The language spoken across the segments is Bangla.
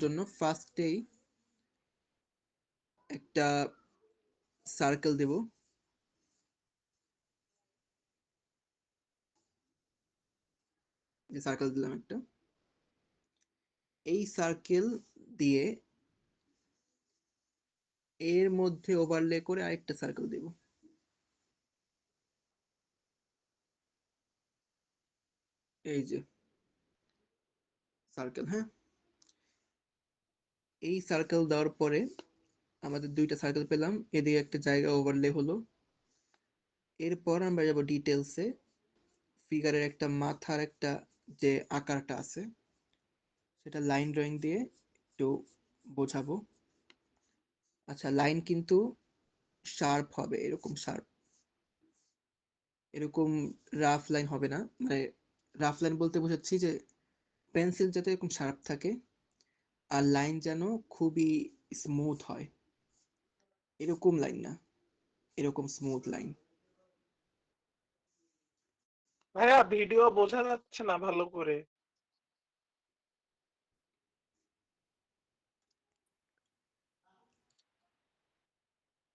জন্য ফার্স্টেই একটা সার্কেল দেব। যে সার্কেল দিলাম একটা, এই সার্কেল দিয়ে এর মধ্যে ওভারলে করে আরেকটা সার্কেল দেব। এই যে সার্কেল, হ্যাঁ, এই সার্কেল দেওয়ার পরে আমাদের দুইটা সার্কেল পেলাম, এদিকে একটা জায়গা ওভারলে হলো। এরপর আমরা যাব ডিটেলসে, ফিগারের একটা মাথার একটা যে আকারটা আছে সেটা লাইন ড্রয়িং দিয়ে একটু বোঝাবো। আচ্ছা, লাইন কিন্তু শার্প হবে, এরকম শার্প, এরকম রাফ লাইন হবে না। মানে রাফ লাইন বলতে বোঝাচ্ছি যে পেন্সিল যাতে এরকম শার্প থাকে আর লাইন যেন খুবই স্মুথ হয়, এরকম লাইন না, এরকম স্মুথ লাইন। ভাইয়া ভিডিও বোঝা যাচ্ছে না ভালো করে।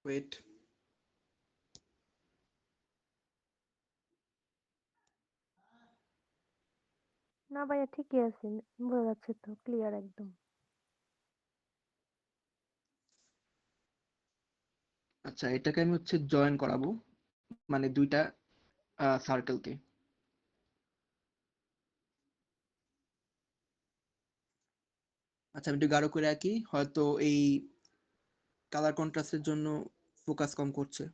ওয়েট, না ভাইয়া ঠিকই আছে, বোঝা যাচ্ছে তো ক্লিয়ার একদম। আচ্ছা এটাকে আমি হচ্ছে জয়েন করাবো, মানে দুইটা সার্কেলকে। আচ্ছা আমি একটু গাঢ় করে আঁকি, হয়তো এই কালার কন্ট্রাস্টের জন্য ফোকাস কম করছে।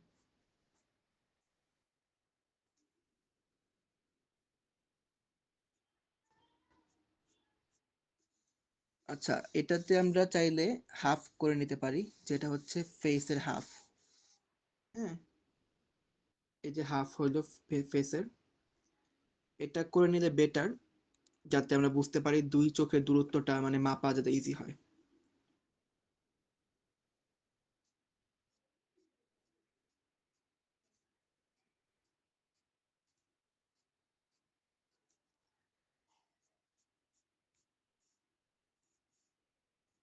আচ্ছা এটাতে আমরা চাইলে হাফ করে নিতে পারি, যেটা হচ্ছে ফেসের হাফ। হ্যাঁ, এই যে হাফ হইলো ফেসের, এটা করে নিলে বেটার, যাতে আমরা বুঝতে পারি দুই চোখের দূরত্বটা মানে মাপা যাতে ইজি হয়।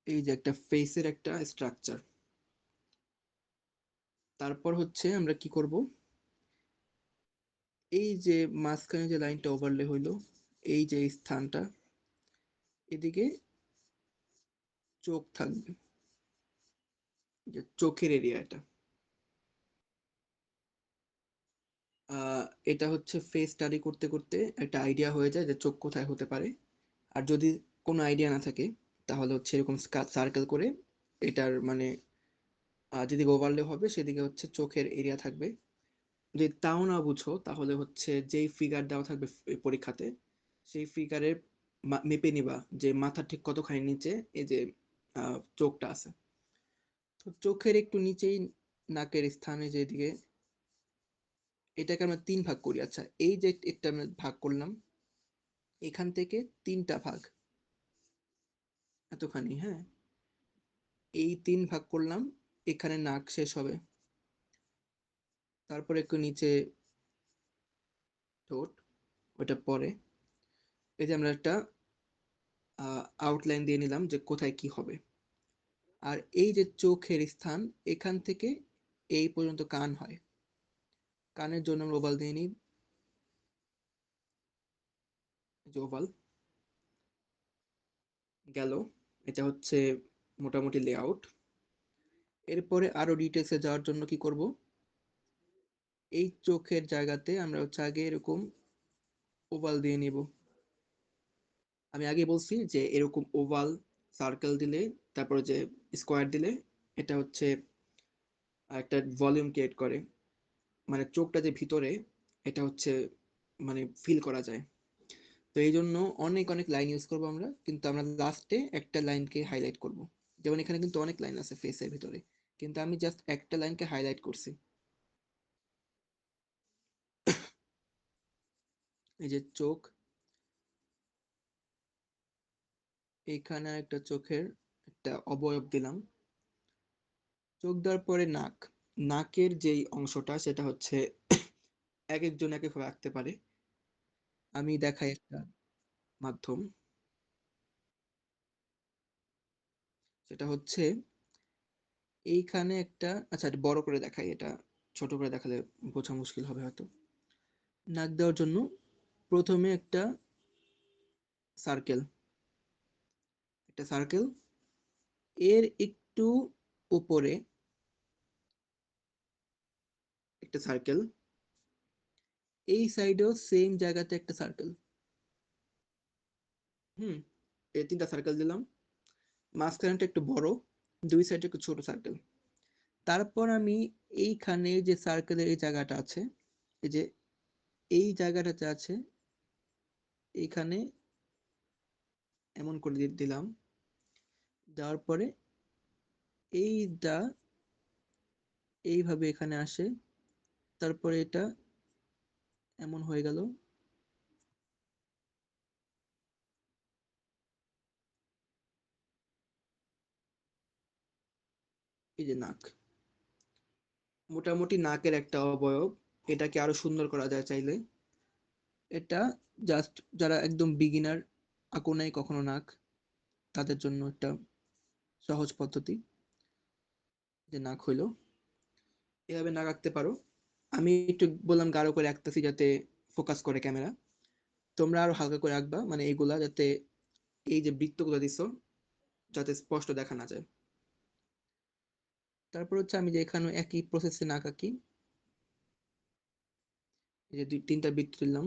এই যে একটা ফেসের একটা স্ট্রাকচার। তারপর হচ্ছে আমরা কি করব, এই যে মাঝখানে যে লাইনটা ওভারলে হইলো, এই যে এই স্থানটা, এদিকে চোখ থাকবে, যে চোখের এরিয়া এটা। আহ এটা হচ্ছে ফেস স্টাডি করতে করতে একটা আইডিয়া হয়ে যায় যে চোখ কোথায় হতে পারে। আর যদি কোনো আইডিয়া না থাকে তাহলে হচ্ছে এরকম সার্কেল করে এটার মানে যেদিকে ওভারলে হবে সেদিকে হচ্ছে চোখের এরিয়া থাকবে। যদি তাও না বুঝো তাহলে হচ্ছে যেই ফিগার দেওয়া থাকবে পরীক্ষাতে, সেই ফিগারের মেপে নিবা যে মাথার ঠিক কতখানি নিচে এই যে চোখটা আছে। তো চোখের একটু নিচেই নাকের স্থানে যেদিকে, এটাকে আমরা তিন ভাগ করি। আচ্ছা এই যে এটা আমরা ভাগ করলাম, এখান থেকে তিনটা ভাগ, এতখানি, হ্যাঁ, এই তিন ভাগ করলাম, এখানে নাক শেষ হবে, তারপরে একটু নিচে ঠোঁট, ওটা পরে। এই যে আমরা একটা আউটলাইন দিয়ে নিলাম যে কোথায় কি হবে। আর এই যে চোখের স্থান, এখান থেকে এই পর্যন্ত কান হয়, কানের জন্য আমরা ওভাল দিয়ে নিই, যে ওভাল গেল। এটা হচ্ছে মোটামুটি লেআউট। এরপরে আরো ডিটেলসে যাওয়ার জন্য কি করব, এই চোখের জায়গাতে আমরা হচ্ছে আগে এরকম ওভাল দিয়ে নিব। আমি আগে বলছি যে এরকম ওভাল সার্কেল দিলে, তারপরে যে স্কোয়ার দিলে, এটা হচ্ছে একটা ভলিউম ক্রিয়েট করে, মানে চোখটা যে ভিতরে, এটা হচ্ছে মানে ফিল করা যায়। তো এই জন্য অনেক অনেক লাইন ইউজ করবো আমরা, কিন্তু আমরা লাস্টে একটা লাইনকে হাইলাইট করব। যেমন এখানে কিন্তু অনেক লাইন আছে ফেসের ভিতরে, কিন্তু আমি জাস্ট একটা লাইনকে হাইলাইট করছি। এই যে চোখ, এইখানে একটা চোখের একটা অবয়ব দিলাম। চোখ দেওয়ার পরে নাক, নাকের যেই অংশটা সেটা হচ্ছে এক একজন এক একভাবে আঁকতে পারে। আমি দেখাই একটা মাধ্যম। সেটা হচ্ছে এইখানে একটা, আচ্ছা এটা বড় করে দেখাই, এটা ছোট করে দেখালে বোঝা মুশকিল হবে হয়তো। নাক দেওয়ার জন্য প্রথমে একটা সার্কেল, একটা সার্কেল, এর একটু উপরে একটা সার্কেল, এই সাইডেও সেম জায়গাতে একটা সার্কেল। হুম, এই তিনটা সার্কেল দিলাম, মাঝখানেটা একটু বড়, দুই সাইডে একটু ছোট সার্কেল। তারপর আমি এইখানে যে সার্কেলের এই জায়গাটা আছে, এই যে এই জায়গাটাতে আছে, এইখানে এমন করে দিলাম। দেওয়ার পরে এইটা এইভাবে এখানে আসে, তারপরে এটা এমন হয়ে গেল। এই যে নাক, মোটামুটি নাকের একটা অবয়ব। এটাকে আরো সুন্দর করা যায় চাইলে। এটা জাস্ট যারা একদম বিগিনার, আঁকো নাই কখনো নাক, তাদের জন্য একটা সহজ পদ্ধতি। যে নাক হইলো, এভাবে নাক আঁকতে পারো। আমি একটু বললাম গাঢ় করে আঁকতেছি যাতে ফোকাস করে ক্যামেরা। তোমরা আরো হালকা করে আঁকবা, মানে এইগুলা যাতে এই যে বৃত্তগুলো দিছো যাতে স্পষ্ট দেখা না যায়। তারপর হচ্ছে আমি যে এখানে একই প্রসেসে নাক আঁকি, এই যে দুই তিনটা বৃত্ত দিলাম,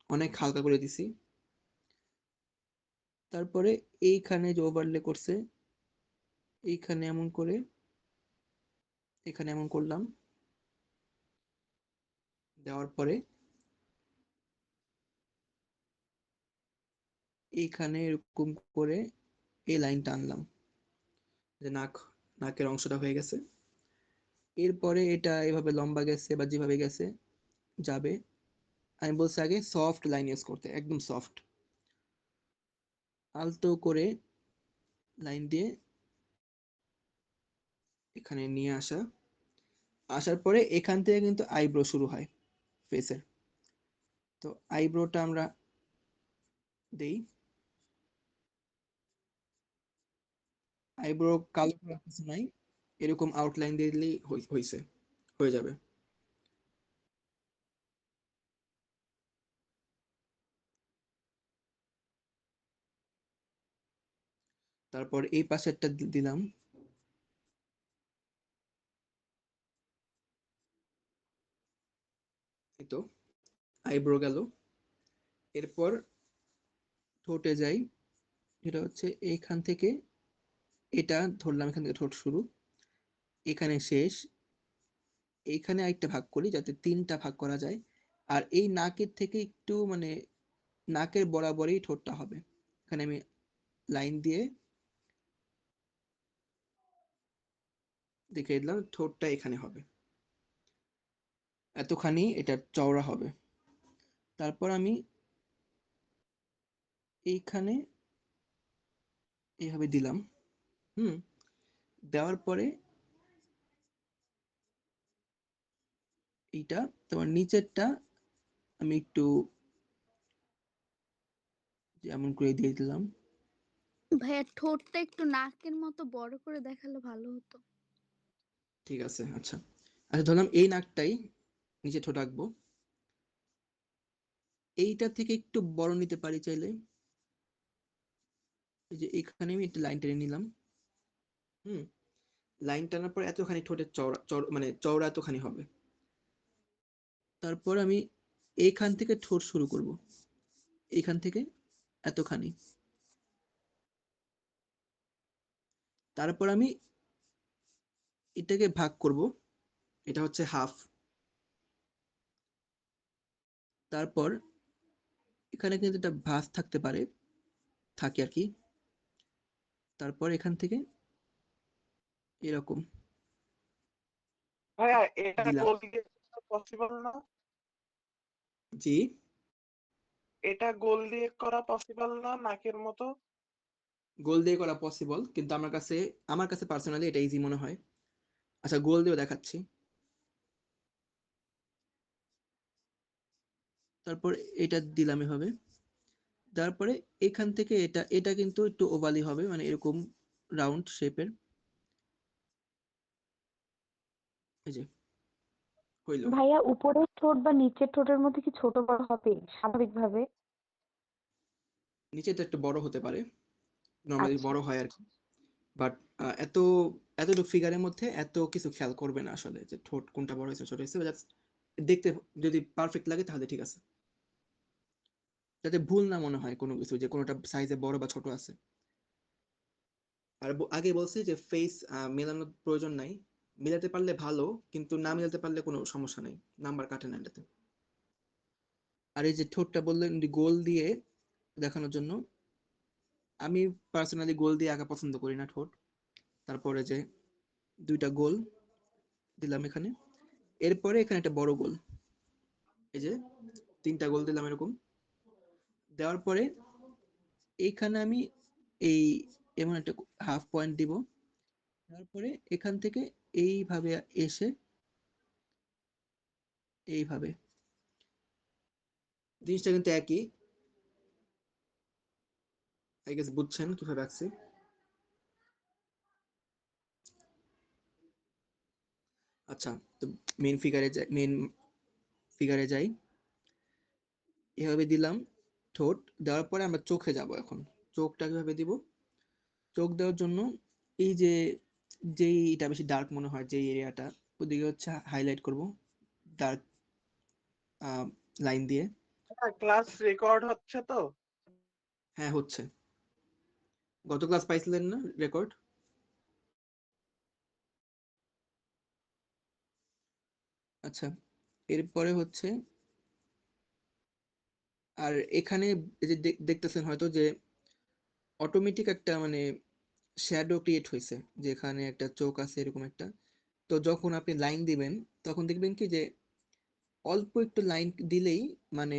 অনেক হালকা করে দিছি। তারপরে এইখানে যে ওভারলে করছে, এইখানে এমন করে, এখানে এমন করলাম। দেওয়ার পরে এইখানে এরকম করে এই লাইনটা আনলাম, যে নাকের অংশটা হয়ে গেছে। এরপরে এটা এভাবে লম্বা গেছে বা যেভাবে গেছে যাবে। আমি বলছি আগে সফট লাইন ইউজ করতে, একদম সফট, আলতো করে লাইন দিয়ে এখানে নিয়ে আসা। আসার পরে এখান থেকে কিন্তু আইব্রো শুরু হয় ফেসের। তো আইব্রোটা আমরা দেই। আইব্রো কালো করার কিছু নাই, এরকম আউটলাইন দিলেই হইছে, হয়ে যাবে। তারপর এই পাশেরটা দিলাম। এই তো আইব্রো গেল। এরপর ঠোঁটে যাই, এটা হচ্ছে এইখান থেকে, এটা ধরলাম এখান থেকে ঠোঁট শুরু, এখানে শেষ। এইখানে আরেকটা ভাগ করি যাতে তিনটা ভাগ করা যায়। আর এই নাকের থেকে একটু মানে নাকের বরাবরই ঠোঁটটা হবে। এখানে আমি লাইন দিয়ে দেখে দিলাম ঠোঁটটা এখানে হবে, এতখানি এটা চওড়া হবে। তারপর আমি এইখানে এইভাবে দিলাম। হুম, দেওয়ার পরে এইটা, তোমার নিচেরটা আমি একটু যেমন করে দিয়ে দিলাম। ভাইয়া ঠোঁটটা একটু নাকের মতো বড় করে দেখালে ভালো হতো। ঠিক আছে, আচ্ছা। আচ্ছা ধরলাম এই নাকটাই নিচে ঠোঁট আঁকবো। এইটা থেকে একটু বড় নিতে পারি চাইলে। এই যে এখানে আমি একটা লাইন টেনে নিলাম। হুম, লাইন টানার পর এতখানি ঠোঁটের মানে চওড়া এতখানি হবে। তারপর আমি এইখান থেকে ঠোঁট শুরু করব, এইখান থেকে এতখানি। তারপর আমি এটাকে ভাগ করব, এটা হচ্ছে হাফ। তারপর এখানে কিন্তু একটা ভাঁজ থাকতে পারে, থাকে আর কি। তারপর এখান থেকে এরকম ভাইয়া এটা দিলাম। গোল দিয়ে পসিবল না? জি, এটা গোল দিয়ে করা পসিবল না নাকের মতো? গোল দিয়ে করা পসিবল, কিন্তু আমার কাছে পার্সোনালি এটা ইজি মনে হয়। আচ্ছা গোল দিয়েও দেখাচ্ছি। তারপর এটা দিলাম এভাবে। তারপরে এখান থেকে এটা এটা কিন্তু একটু ওভালি হবে, মানে এরকম রাউন্ড শেপের, এই যে হইলো। ভাইয়া উপরের ঠোঁট বা নিচের ঠোঁটের মধ্যে কি ছোট বড় হবে স্বাভাবিকভাবে? নিচে তো একটু বড় হতে পারে, নর্মালি আচ্ছা বড় হয় আর কি, বাট এত এতটুকু ফিগারের মধ্যে এত কিছু খেয়াল করবে না আসলে, যে ঠোঁট কোনটা বড় হয়েছে ছোট হয়েছে, জাস্ট দেখতে যদি পারফেক্ট লাগে তাহলে ঠিক আছে, যাতে ভুল না মনে হয় কোনো কিছু যে কোনোটা সাইজে বড় বা ছোট আছে। আর আগে বলছি যে ফেস মেলানোর প্রয়োজন নাই, মিলাতে পারলে ভালো, কিন্তু না মিলাতে পারলে কোনো সমস্যা নেই, নাম্বার কাটে না এটাতে। আর এই যে ঠোঁটটা বললেন গোল দিয়ে দেখানোর জন্য, আমি পার্সোনালি গোল দিয়ে আঁকা পছন্দ করি না ঠোঁট। তারপরে যে দুইটা গোল দিলাম এখানে, এরপরে এখানে একটা বড় গোল, এই যে তিনটা গোল দিলাম এরকম, দেওয়ার পরে এইখানে আমি এই এমন একটা হাফ পয়েন্ট দিব, তারপরে এখান থেকে এইভাবে এসে এইভাবে, জিনিসটা কিন্তু একই, আই গেস বুঝছেন কিভাবে আঁকছি। আচ্ছা, তো মেইন ফিগারে যাই, এভাবে দিলাম ঠোঁট, দেওয়ার পরে আমরা চোখে যাব এখন। চোখটা কিভাবে দিব? চোখ দেওয়ার জন্য এই যে যেই এটা বেশি ডার্ক মনে হয় যে এরিয়াটা, ওদিকে হচ্ছে হাইলাইট করব ডার্ক লাইন দিয়ে। ক্লাস রেকর্ড হচ্ছে তো? হ্যাঁ হচ্ছে, গত ক্লাস পাইছিলেন না রেকর্ড? আচ্ছা, এরপরে হচ্ছে, আর এখানে এই যে দেখতেছেন হয়তো যে অটোমেটিক একটা মানে শ্যাডো ক্রিয়েট হয়েছে, যেখানে একটা চোখ আছে এরকম একটা। তো যখন আপনি লাইন দিবেন তখন দেখবেন কি যে অল্প একটু লাইন দিলেই মানে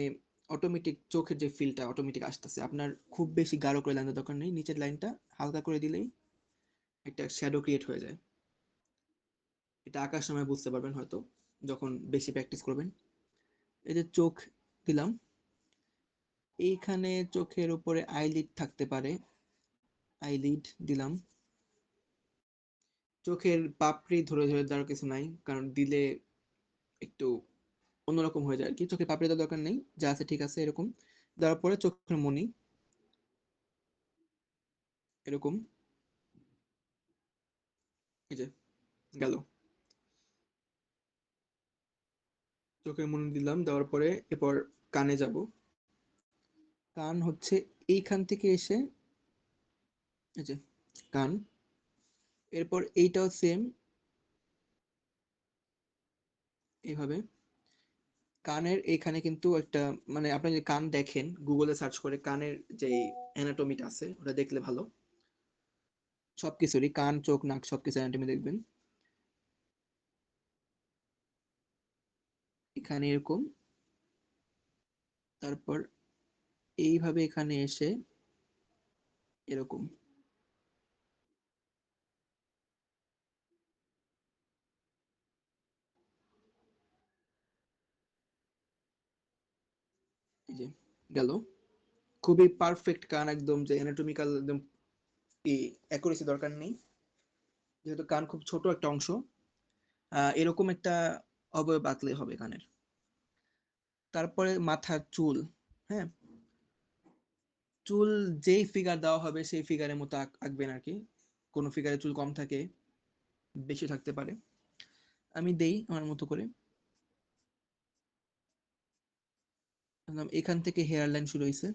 অটোমেটিক চোখের যে ফিলটা অটোমেটিক আসতেছে, আপনার খুব বেশি গাঢ় করে লাইনের দরকার নেই, নিচের লাইনটা হালকা করে দিলেই একটা শ্যাডো ক্রিয়েট হয়ে যায়। এটা আঁকার সময় বুঝতে পারবেন হয়তো যখন বেশি প্র্যাকটিস করবেন। এই যে চোখ দিলাম, এইখানে চোখের উপরে আইলিড থাকতে পারে, আইলিড দিলাম। চোখের পাপড়ি ধরে ধরে দেওয়ার কিছু নাই, কারণ দিলে একটু অন্যরকম হয়ে যায় আর কি, চোখের পাপড়ি দেওয়ার দরকার নেই, যা আছে ঠিক আছে এরকম। দেওয়ার পরে চোখের মনি এরকম, এই যে গেল, চোখের মনি দিলাম। দেওয়ার পরে এরপর কানে যাব, কান হচ্ছে এইখান থেকে এসে, এই যে কান, এরপর এইটাও সেম এইভাবে। কানের এখানে কিন্তু একটা মানে আপনি যদি কান দেখেন গুগলে সার্চ করে, কানের যে অ্যানাটমিটা আছে ওটা দেখলে ভালো, সবকিছুরই কান চোখ নাক সবকিছু অ্যানাটমি দেখবেন। এখানে এরকম, তারপর এইভাবে এখানে এসে এরকম, এই যে গেল, খুবই পারফেক্ট কান, একদম যে অ্যানাটমিক্যাল একদম অ্যাকুরেসি দরকার নেই, যেহেতু কান খুব ছোট একটা অংশ। এরকম একটা অবয়ব আঁকলে হবে কানের। তারপরে মাথার চুল, হ্যাঁ, চুল যেই ফিগার দেওয়া হবে সেই ফিগারের মতো আঁকবেন আর কি, কোনো ফিগারে চুল কম থাকে বেশি থাকতে পারে, আমি দেই আমার মতো করে। এখান থেকে হেয়ার লাইন শুরু হয়েছে,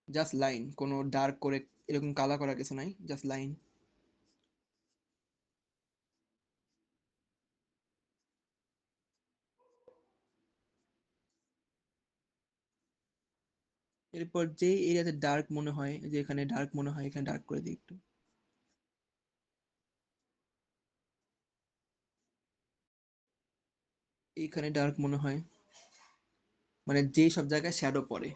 জাস্ট লাইন, কোনো ডার্ক করে এরকম কালা করার কিছু নাই, জাস্ট লাইন। এরপর যে এরিয়াতে ডার্ক মনে হয়, যে এখানে ডার্ক মনে হয় এখানে ডার্ক করে দিই একটু, এইখানে ডার্ক মনে হয়, মানে যে সব জায়গায় শ্যাডো পড়ে,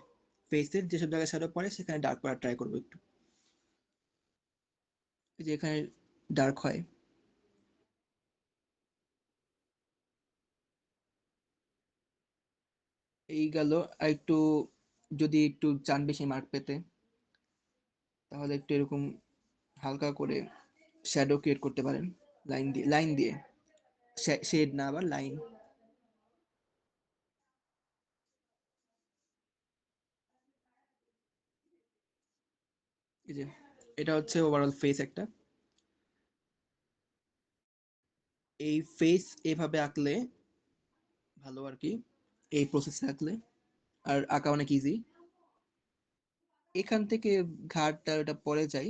ফেসের যেসব জায়গায় শ্যাডো পড়ে সেখানে ডার্ক করার ট্রাই করবো একটু, এই যে এখানে ডার্ক হয়। এই গেল। আর একটু যদি একটু চান বেশি মার্ক পেতে, তাহলে একটু এরকম হালকা করে শ্যাডো ক্রিয়েট করতে পারেন লাইন দিয়ে শেড না, আবার লাইন। এই যে এটা হচ্ছে ওভারঅল ফেস একটা। এই ফেস এভাবে আঁকলে ভালো আর কি, এই প্রসেসে আঁকলে, আর আঁকা অনেক ইজি। এখান থেকে ঘাড়টা এটা পরে যাই,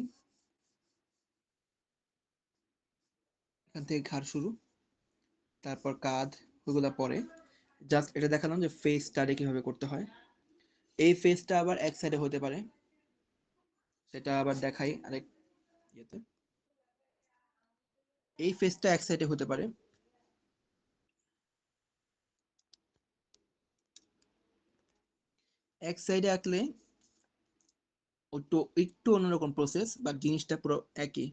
এখান থেকে ঘাড় শুরু, তারপর কাঁধ, ওগুলা পরে। জাস্ট এটা দেখালাম যে ফেস স্টাডি কিভাবে করতে হয়। এই ফেসটা আবার এক সাইডে হতে পারে, সেটা আবার দেখাই আরেক ইয়েতে। এই ফেসটা এক সাইডে হতে পারে, এক সাইডে আঁকলে একটু একটু অন্যরকম প্রসেস, বাট জিনিসটা পুরো একই।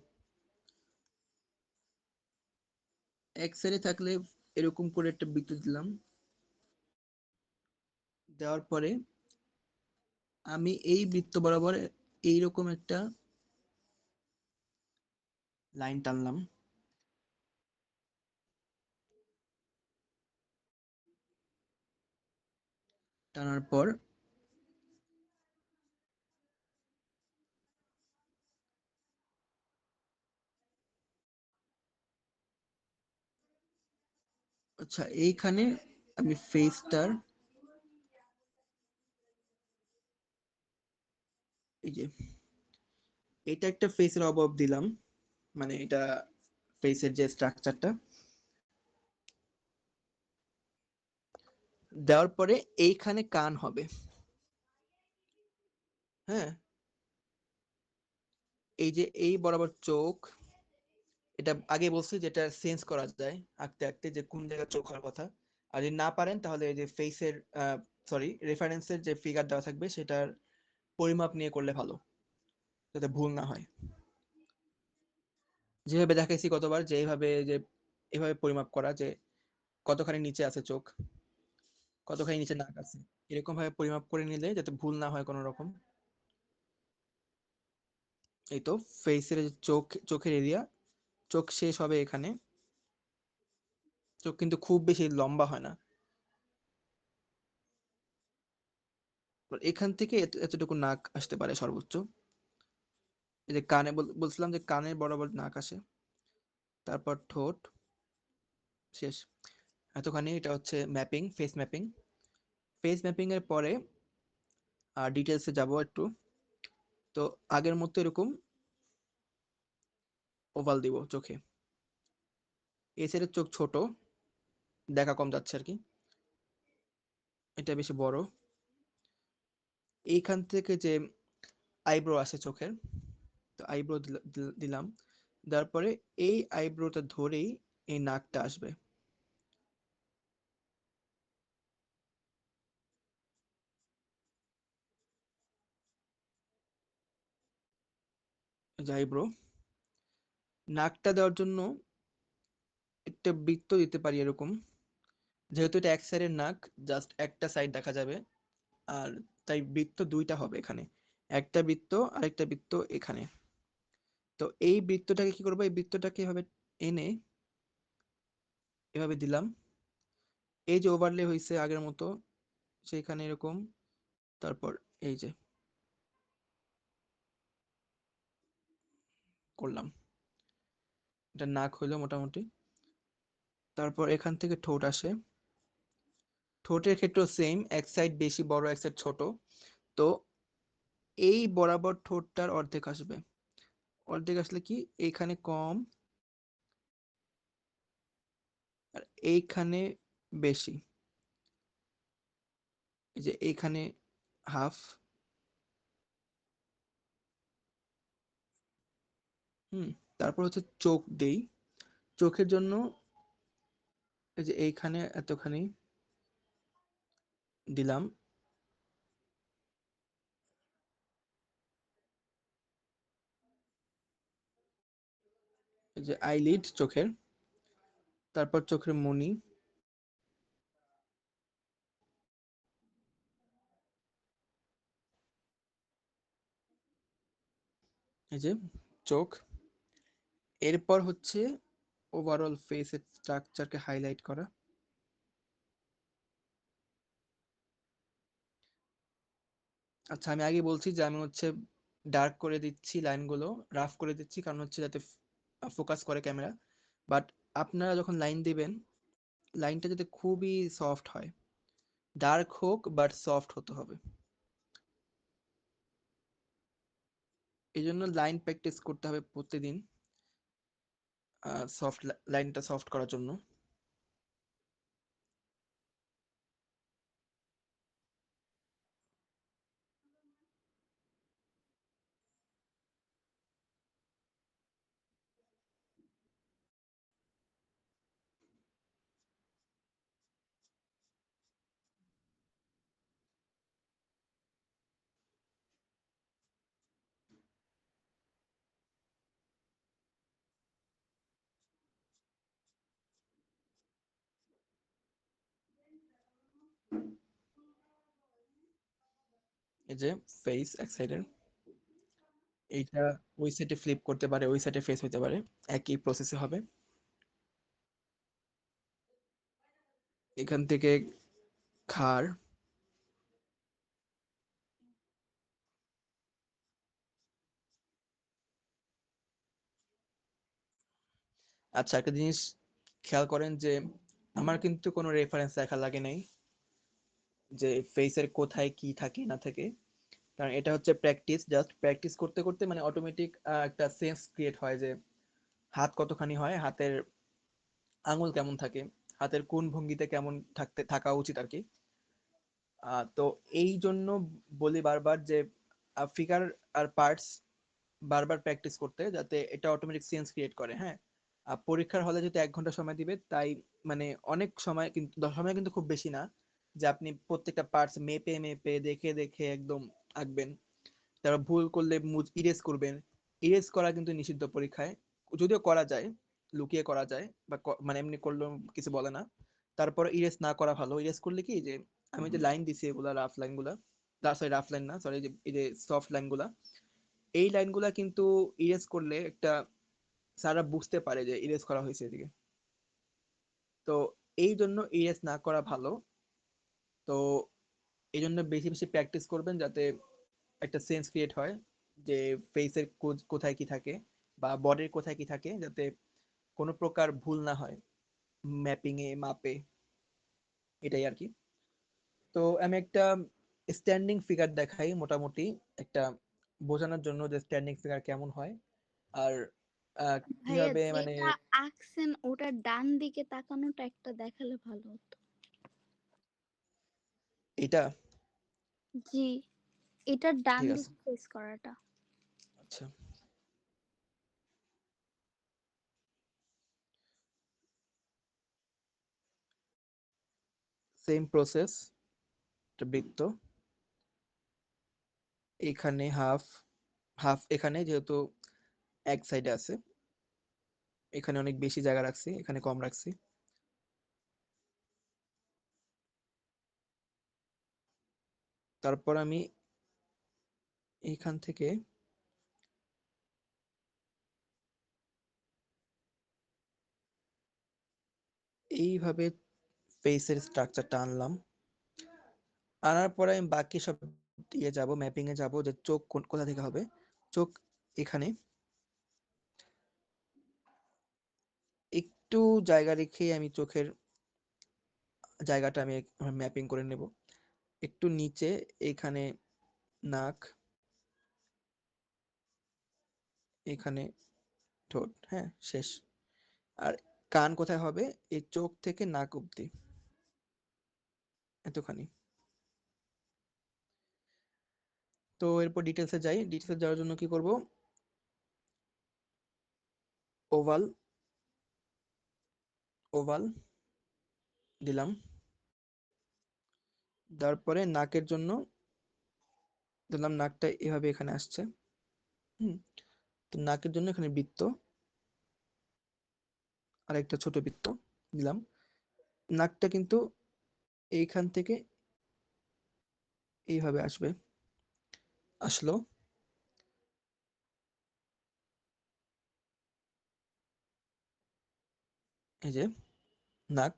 এক সাইডে থাকলে এরকম করে একটা বৃত্ত দিলাম, দেওয়ার পরে আমি এই বৃত্ত বরাবর এইরকম একটা লাইন টানলাম, টানার পর আচ্ছা এইখানে আমি ফেসটার এই যে এটা একটা ফেসের অভাব দিলাম, মানে এটা ফেসের যে স্ট্রাকচারটা দেওয়ার পরে এইখানে কান হবে। হ্যাঁ, এই যে এই বরাবর চোখ, এটা আগে বলছি যেটা সেন্স করা যায় আঁকতে আঁকতে যে কোন জায়গায় চোখ হওয়ার কথা। আর যদি না পারেন তাহলে এই যে ফেসের রেফারেন্সের যে ফিগার দেওয়া থাকবে সেটার পরিমাপ নিয়ে করলে ভালো, যাতে ভুল না হয়। যেভাবে দেখাইছি কতবার, যে এইভাবে যে এভাবে পরিমাপ করা, যে কতখানি নিচে আছে চোখ, কতখানি নিচে নাক আছে, এরকম ভাবে পরিমাপ করে নিলে যাতে ভুল না হয় কোনো রকম। এই তো ফেসের চোখের এরিয়া, চোখ শেষ হবে এখানে। চোখ কিন্তু খুব বেশি লম্বা হয় না, এখান থেকে এতটুকু নাক আসতে পারে সর্বোচ্চ। এই যে কানে বলছিলাম যে কানের বরাবর নাক আসে, তারপর ঠোঁট শেষ, এতখানি। এটা হচ্ছে mapping, face mapping. Face mapping এর পরে ডিটেলসে যাব একটু। তো আগের মতো এরকম ওভাল দিব চোখে। এই সাইডের চোখ ছোট, দেখা কম যাচ্ছে আর কি, এটা বেশি বড়। এইখান থেকে যে আইব্রো আসে চোখের, তো আইব্রো দিলাম, দেওয়ার পরে এই আইব্রোটা ধরেই এই নাকটা আসবে। যে আইব্রো, নাকটা দেওয়ার জন্য একটা বৃত্ত দিতে পারি এরকম, যেহেতু এটা এক সাইডের নাক, জাস্ট একটা সাইড দেখা যাবে, আর তাই বৃত্ত দুইটা হবে এখানে, একটা বৃত্ত আর একটা বৃত্ত এখানে। তো এই বৃত্তটাকে কি করবো, এই বৃত্তটাকে এভাবে এনে এভাবে দিলাম, এই যে ওভারলে হয়েছে আগের মতো সেখানে এরকম, তারপর এই যে করলাম, এটা নাক হইলো মোটামুটি। তারপর এখান থেকে ঠোঁট আসে, ঠোঁটের ক্ষেত্রেও সেম, এক সাইড বেশি বড় এক সাইড ছোট। তো এই বরাবর ঠোঁটটার অর্ধেক আসবে, অর্ধেক আসলে কি এইখানে কম আর এইখানে বেশি, এই যে এইখানে হাফ। হুম, তারপর হচ্ছে চোখ দেই, চোখের জন্য এই যে এইখানে এতখানি দিলাম, এই যে আইলিড চোখের, তারপর চোখের মনি, এই যে চোখ। এরপর হচ্ছে ওভারঅল ফেসের স্ট্রাকচারকে হাইলাইট করা। আচ্ছা, আমি আগে বলছি যে আমি হচ্ছে ডার্ক করে দিচ্ছি লাইনগুলো, রাফ করে দিচ্ছি, কারণ হচ্ছে যাতে ফোকাস করে ক্যামেরা। বাট আপনারা যখন লাইন দিবেন, লাইনটা যাতে খুবই সফট হয়, ডার্ক হোক বাট সফট হতে হবে। এই জন্য লাইন প্র্যাকটিস করতে হবে প্রতিদিন, সফট লাইনটা সফট করার জন্য। এই যে ফেস এক সাইডের, এইটা ওই সাইডে ফ্লিপ করতে পারে, ওই সাইডে ফেস হতে পারে, একই প্রসেসে হবে। এখান থেকে ঘাড়, আচ্ছা একটা জিনিস খেয়াল করেন যে আমার কিন্তু কোনো রেফারেন্স দেখা লাগে নাই যে ফেসের কোথায় কি থাকে না থাকে, কারণ এটা হচ্ছে প্র্যাকটিস। জাস্ট প্র্যাকটিস করতে করতে মানে অটোমেটিক একটা সেন্স ক্রিয়েট হয় যে হাত কতখানি হয়, হাতের আঙুল কেমন থাকে, হাতের কোন ভঙ্গিতে কেমন থাকা উচিত আর কি। তো এই জন্য বলি বারবার যে ফিগার আর পার্টস বারবার প্র্যাকটিস করতে, যাতে এটা অটোমেটিক সেন্স ক্রিয়েট করে। হ্যাঁ, পরীক্ষার হলে যেহেতু 1 ঘন্টা সময় দিবে, তাই মানে অনেক সময় কিন্তু সময় কিন্তু খুব বেশি না যে আপনি প্রত্যেকটা পার্টস মেপে মেপে দেখে দেখে একদম আঁকবেন। তারপর ভুল করলে ইরেজ করবেন। ইরেজ করা কিন্তু নিষিদ্ধ পরীক্ষায়, যদিও করা যায়, লুকিয়ে করা যায়, বা মানে এমনি করলেও কিছু বলে না। তারপর ইরেজ না করা ভালো। ইরেজ করলে কি যে আমি যে লাইন দিছি এগুলা রাফ লাইন গুলা, সরি রাফ লাইন না, সরি, এই যে সফট লাইন গুলা, এই লাইনগুলা কিন্তু ইরেজ করলে একটা স্যাররা বুঝতে পারে যে ইরেজ করা হয়েছে এদিকে। তো এই জন্য ইরেজ না করা ভালো। তো এই জন্য বেশি বেশি প্র্যাকটিস করবেন, যাতে একটা সেন্স ক্রিয়েট হয় যে ফেসের কোথায় কি থাকে বা বডির কোথায় কি থাকে, যাতে কোনো প্রকার ভুল না হয় ম্যাপিং এ, মাপে। এটাই আর কি। তো আমি একটা স্ট্যান্ডিং ফিগার দেখাই মোটামুটি, একটা বোঝানোর জন্য যে স্ট্যান্ডিং ফিগার কেমন হয় আর ভাইয়া কিভাবে মানে। যেটা আঁকছেন ওটা ডান দিকে তাকানোটা একটা দেখালে ভালো হতো। এটা জি, এটা ডান ঠিক আছে। দিকে ফেস করাটা। আচ্ছা, সেম প্রসেস। একটা বৃত্ত, এখানে হাফ, হাফ এখানে যেহেতু এক সাইডে আছে, এখানে অনেক বেশি জায়গা রাখছি, এখানে কম রাখছি। তারপর আমি এইখান থেকে এইভাবে ফেসের স্ট্রাকচারটা আনলাম। আনার পরে আমি বাকি সব দিয়ে যাব, ম্যাপিং এ যাব যে চোখ কোথা থেকে হবে। চোখ এখানে একটু জায়গা রেখে আমি চোখের জায়গাটা আমি ম্যাপিং করে নেব। একটু নিচে এখানে নাক, এখানে ঠোঁট, হ্যাঁ শেষ। আর কান কোথায় হবে, এই চোখ থেকে নাক অব্দি, এতখানি। তো এরপর ডিটেলসে যাই। ডিটেলসে যাওয়ার জন্য কি করব, ওভাল, ওভাল দিলাম। তারপরে নাকের জন্য দিলাম, নাকটা এভাবে এখানে আসছে। হুম, তো নাকের জন্য এখানে বৃত্ত, আর একটা ছোট বৃত্ত দিলাম। নাকটা কিন্তু এইখান থেকে এইভাবে আসবে, আসলো। এই যে নাক,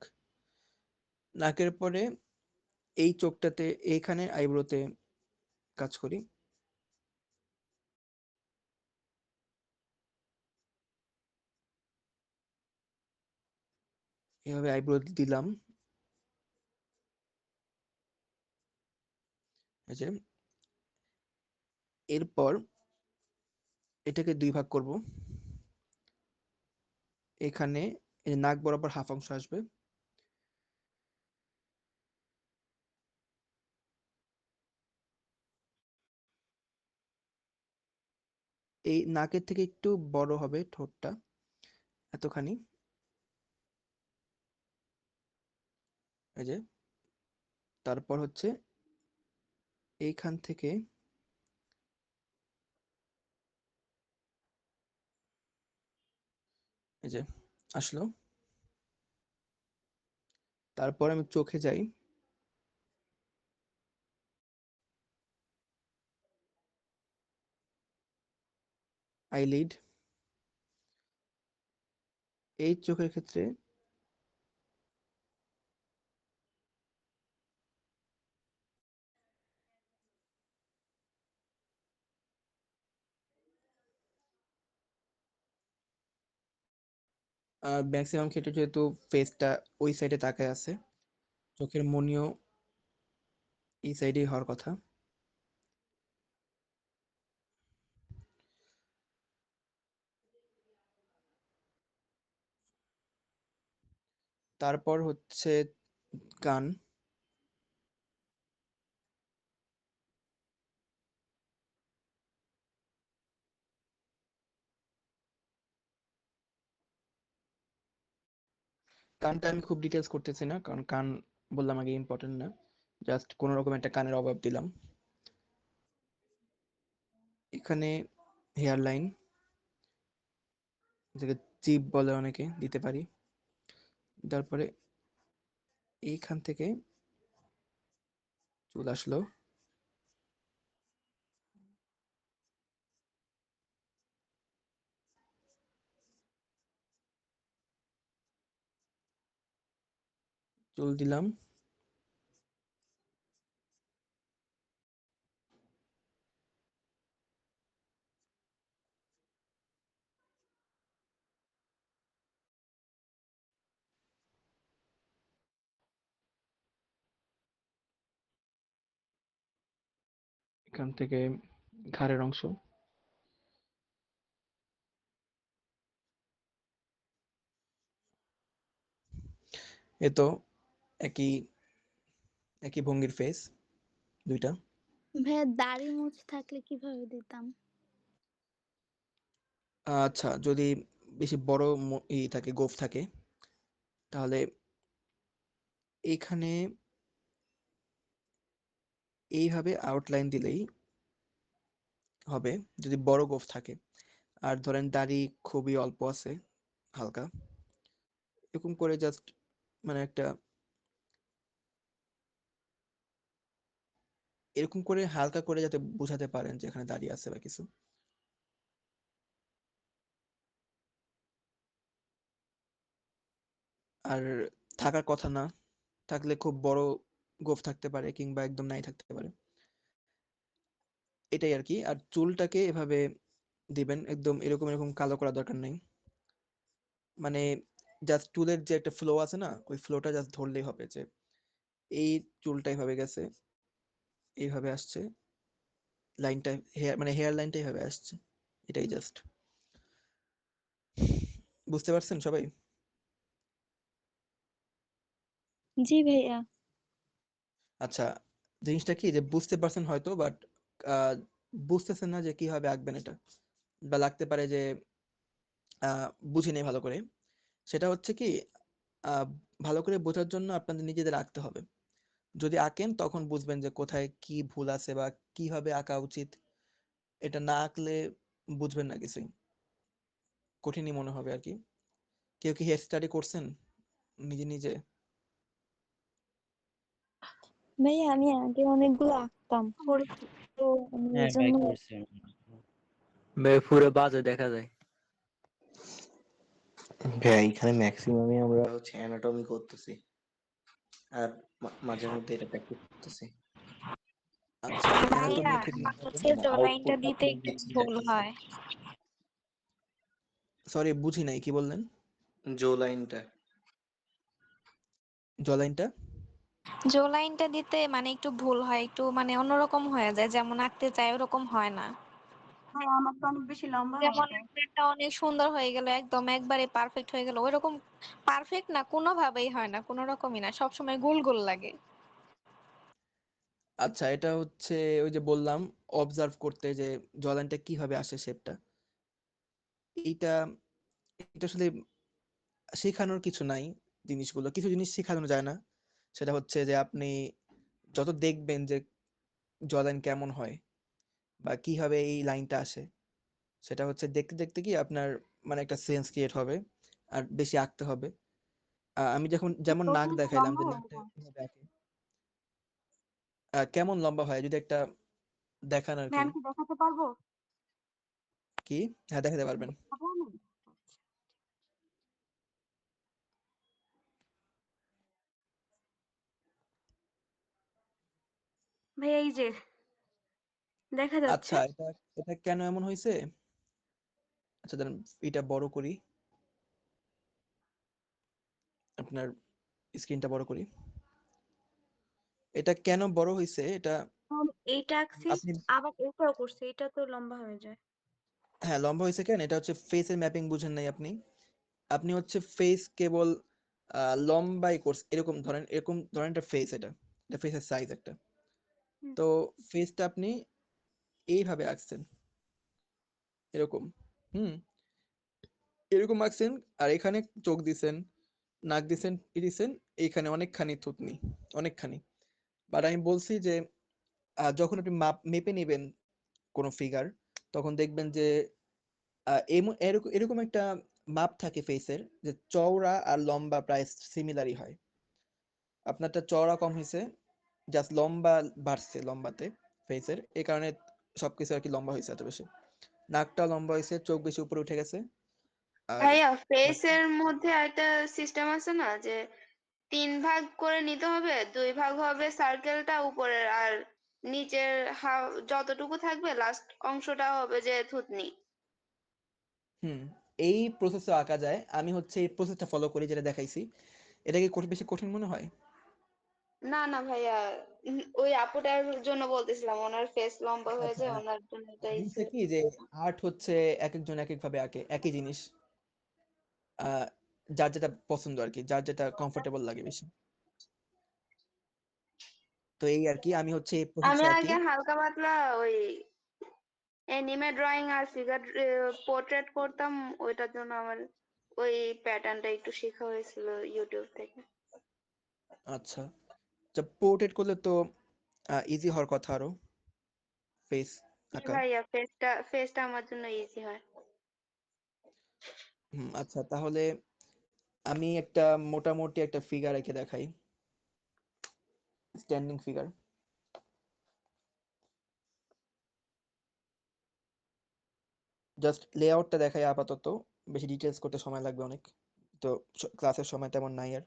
নাকের পরে এই চোখটাতে এইখানে আইব্রোতে কাজ করি। এভাবে আইব্রো দিলাম। এই যে এরপর এটাকে 2 ভাগ করব। এখানে এই নাক বরাবর হাফ অংশ আসবে। এই নাকের থেকে একটু বড় হবে ঠোঁটটা, এতখানি। এই যে তারপর হচ্ছে এইখান থেকে এই যে আসলো। তারপর আমি চোখে যাই। আইলিড। এই চোখের ক্ষেত্রে ম্যাক্সিমাম ক্ষেত্রে যেহেতু ফেসটা ওই সাইডে তাকায় আছে, চোখের মনিও এই সাইডেই হওয়ার কথা। তারপর হচ্ছে কান। কানটা আমি খুব ডিটেলস করতেছি না, কারণ কান বললাম আগে ইম্পর্টেন্ট না, জাস্ট কোন রকম একটা কানের অভাব দিলাম। এখানে হেয়ার লাইন, যেটাকে চিপ বলে অনেকে, দিতে পারি। তারপরে এইখান থেকে চুল আসলো। চুল দিলাম। এখান থেকে ঘাড়ের অংশ। এ তো একই একই ভঙ্গির ফেস দুইটা। ভাইয়া দাড়ি মুছ থাকলে কিভাবে দিতাম? আচ্ছা, যদি বেশি বড় থাকে, গোঁফ থাকে, তাহলে এইখানে এইভাবে আউটলাইন দিলেই হবে, যদি বড় গোঁফ থাকে। আর ধরেন দাড়ি খুবই অল্প আছে, হালকা, এরকম করে জাস্ট মানে একটা এরকম করে হালকা করে যাতে বোঝাতে পারেন যে এখানে দাঁড়িয়ে আছে বা কিছু। আর থাকার কথা না, থাকলে খুব বড় গোঁফ থাকতে পারে কিংবা একদম নাই থাকতে পারে, এটাই আর কি। আর চুলটাকে এভাবে দিবেন, একদম এরকম এরকম কালো করার দরকার নেই। মানে জাস্ট চুলের যে একটা ফ্লো আছে না, ওই ফ্লোটা জাস্ট ধরলেই হবে যে এই চুলটা এভাবে গেছে, এইভাবে আসছে, লাইনটা হেয়ার মানে হেয়ার লাইনটা এইভাবে আসছে, এটাই জাস্ট। বুঝতে পারছেন সবাই? জি ভাইয়া। আচ্ছা, জিনিসটা কি যে বুঝতে পারছেন হয়তো, বাট বুঝতেছেন না যে কিভাবে আঁকবেন এটা, বা লাগতে পারে যে বুঝি নেই ভালো করে। সেটা হচ্ছে কি, আহ, ভালো করে বোঝার জন্য আপনাদের নিজেদের আঁকতে হবে। যদি আঁকেন তখন বুঝবেন যে কোথায় কি ভুল আছে বা কিভাবে আঁকা উচিত। এটা না আঁকলে বুঝবেন না কিছুই, কঠিনই মনে হবে আর কি। কেউ কি হেয়ার স্টাডি করছেন নিজে নিজে? ভাইয়া আমি আগে অনেকগুলো আঁকতাম, করেছি। তো আমি হ্যাঁ এই ভাই জন্য করছি আমি। ভাই পুরো বাজে দেখা যায়। ভাইয়া এখানে ম্যাক্সিমামই আমরা হচ্ছে অ্যানাটমি করতেছি, আর মাঝে মধ্যে এটা প্র্যাকটিস করতেছি। আচ্ছা, ভাইয়া অ্যানাটমি খুব আমার ইম্পর্টেন্ট। হচ্ছে জ লাইনটা আউটপুটটা দিতে খুব একটু বেশি ভুল আসতেছে। হয়। সরি, বুঝি নাই, কি বললেন? জো লাইনটা জলাইনটা? জো লাইনটা দিতে মানে একটু ভুল হয়, একটু মানে অন্যরকম হয়ে যায়, যেমন আঁকতে চাই ওরকম হয় না। ভাই আমার তো অনেক বেশি লম্বা হয়ে যেমন যায়। একটা অনেক সুন্দর হয়ে গেল, একদম একবারে পারফেক্ট হয়ে গেল, ওইরকম পারফেক্ট না, কোনোভাবেই হয় না, কোনো রকমই না, সবসময় গোল গোল লাগে। আচ্ছা, এটা হচ্ছে ওই যে বললাম অবজার্ভ করতে, যে জলাইনটা কিভাবে আসে শেপটা। এইটা এটা আসলে শেখানোর কিছু নাই। জিনিসগুলো, কিছু জিনিস শেখানো যায় না। সেটা হচ্ছে যে আপনি যত দেখবেন যে জলাইন কেমন হয় বা কিভাবে এই লাইনটা আসে, সেটা হচ্ছে দেখতে দেখতে কি আপনার মানে একটা সেন্স ক্রিয়েট হবে, আর বেশি আঁকতে হবে। আমি যেমন নাক প্রথমে তো দেখাইলাম লম্বা যে হয়ে নাকটা যায়। কিভাবে আঁকে। কেমন লম্বা হয় যদি একটা দেখান আর ভাই কি। আমি কি দেখাতে পারবো? কি? হ্যাঁ, দেখাতে পারবেন। দেখাবো আমি? ভাই এই যে দেখা যাচ্ছে। আচ্ছা, এটা এটা কেন এমন হয়েছে? আচ্ছা, দাঁড়ান, এটা বড় করি, আপনার স্ক্রিনটা বড় করি। এটা কেন বড় হয়েছে এটা এইটা আঁকছি, আপনি, আবার এটাও করছি, এটা তো লম্বা হয়ে যায়। হ্যাঁ, লম্বা হয়েছে কেন, এটা হচ্ছে ফেসের ম্যাপিং বুঝেন নাই আপনি। আপনি হচ্ছে ফেস কেবল লম্বাই করছে, এরকম ধরেন একটা ফেস, এটা ফেসের সাইজ একটা। হুম। তো ফেসটা আপনি এইভাবে আঁকছেন, এরকম। হুম, এরকম আঁকছেন, আর এখানে চোখ দিছেন, নাক দিছেন, দিছেন, এইখানে অনেকখানি থুতনি, অনেকখানি। বাট আমি বলছি যে যখন আপনি মেপে নেবেন কোনো ফিগার, তখন দেখবেন যে এরকম এরকম একটা মাপ থাকে ফেসের, যে চওড়া আর লম্বা প্রায় সিমিলারই হয়। আপনারটা চওড়া কম হয়েছে, জাস্ট লম্বা বাড়ছে লম্বাতে ফেসের, এই কারণে সবকিছু আর কি লম্বা হয়েছে এত বেশি। নাকটা লম্বা হয়েছে, চোখ বেশি উপরে উঠে গেছে। আর ভাইয়া বাকি ফেসের মধ্যে একটা সিস্টেম আছে না, যে 3 ভাগ করে নিতে হবে, 2 ভাগ হবে সার্কেলটা উপরের, আর নিচের যতটুকু থাকবে লাস্ট অংশটা হবে যে থুতনি। হুম, এই প্রসেসে আঁকা যায়। আমি হচ্ছে এই প্রসেসটা ফলো করি, যেটা দেখাইছি। এটা কি বেশি কঠিন মনে হয়? না না ভাইয়া, ওই আপুটার জন্য বলতেছিলাম, ওনার ফেস লম্বা হয়ে আচ্ছা, যায়, ওনার জন্য এটা জিনিসটা ইজি। কি যে আর্ট হচ্ছে এক একজন এক একভাবে আঁকে একই জিনিস। আহ যার যেটা পছন্দ আর কি, যার যেটা কমফোর্টেবল লাগে বেশি। তো এই আর কি, আমি হচ্ছে এই আমি প্রসেসে আঁকি। আগে হালকা পাতলা ওই অ্যানিমে ড্রয়িং আর ফিগার পোর্ট্রেট করতাম, ওইটার জন্য আমার ওই প্যাটার্নটা একটু শেখা হয়েছিল ইউটিউব থেকে। আচ্ছা, পোর্ট্রেট করলে তো ইজি হওয়ার কথা আরো, ফেস আঁকা। ভাইয়া ফেসটা আমার জন্য ইজি হয়। আচ্ছা, তাহলে আমি একটা মোটামুটি একটা ফিগার এঁকে দেখাই, স্ট্যান্ডিং ফিগার। জাস্ট লেআউটটা দেখাই আপাতত, বেশি ডিটেলস করতে সময় লাগবে অনেক, তো ক্লাসের সময় তেমন নাই আর।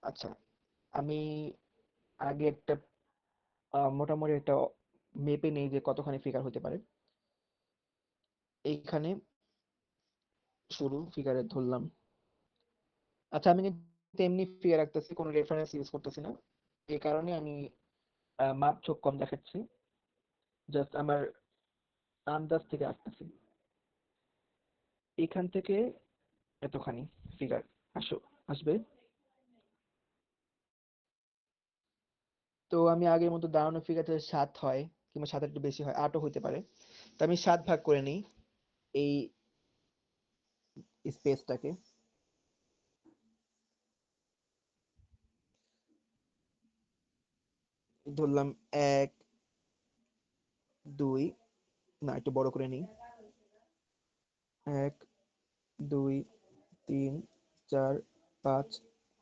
আচ্ছা, আমি আগে একটা মোটামুটি একটা মেপে নেই যে কতখানি ফিগার হতে পারে। এইখানে শুরু ফিগারে ধরলাম। আচ্ছা, আমি কিন্তু এমনি ফিগার রাখতেছি, কোনো রেফারেন্স ইউজ করতেছি না। এই কারণে আমি মাপ চোখ কম দেখাচ্ছি, জাস্ট আমার আন্দাজ থেকে আসতেছি। এখান থেকে এতখানি ফিগার আসবে। তো আমি আগের মতো দাঁড়ানো ফিগারটা 7 হয়, কিংবা 7 একটু বেশি হয়, 8ও হতে পারে। তো আমি 7 ভাগ করে নিই এই স্পেসটাকে। ধরলাম 1, 2, না একটু বড় করে নিই, 1, 2, 3, 4, 5,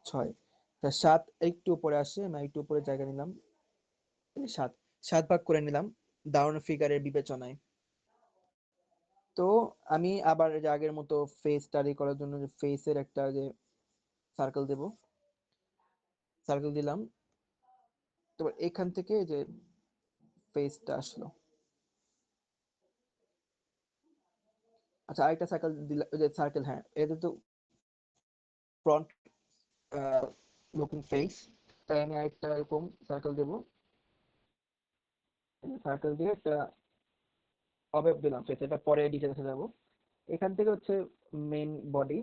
6। 7 একটু উপরে আসে, আমি একটু উপরে জায়গা নিলাম, 7 ভাগ করে নিলাম দাঁড়ানো ফিগারের বিবেচনায়। তো আমি আবার যে আগের মতো ফেস স্টাডি করার জন্য যে ফেসের একটা যে সার্কেল দেব, সার্কেল দিলাম। তো এখান থেকে যে ফেসটা আসলো। আচ্ছা, আরেকটা সার্কেল দিলাম, যে সার্কেল, হ্যাঁ এটা তো ফ্রন্ট লুকিং ফেস, তাই আমি আরেকটা এরকম সার্কেল দেব। সার্কেল দিয়ে একটা অবয়ব দিলাম ফেস, এটা পরে ডিটেলসে যাবো। এখান থেকে হচ্ছে মেইন বডি,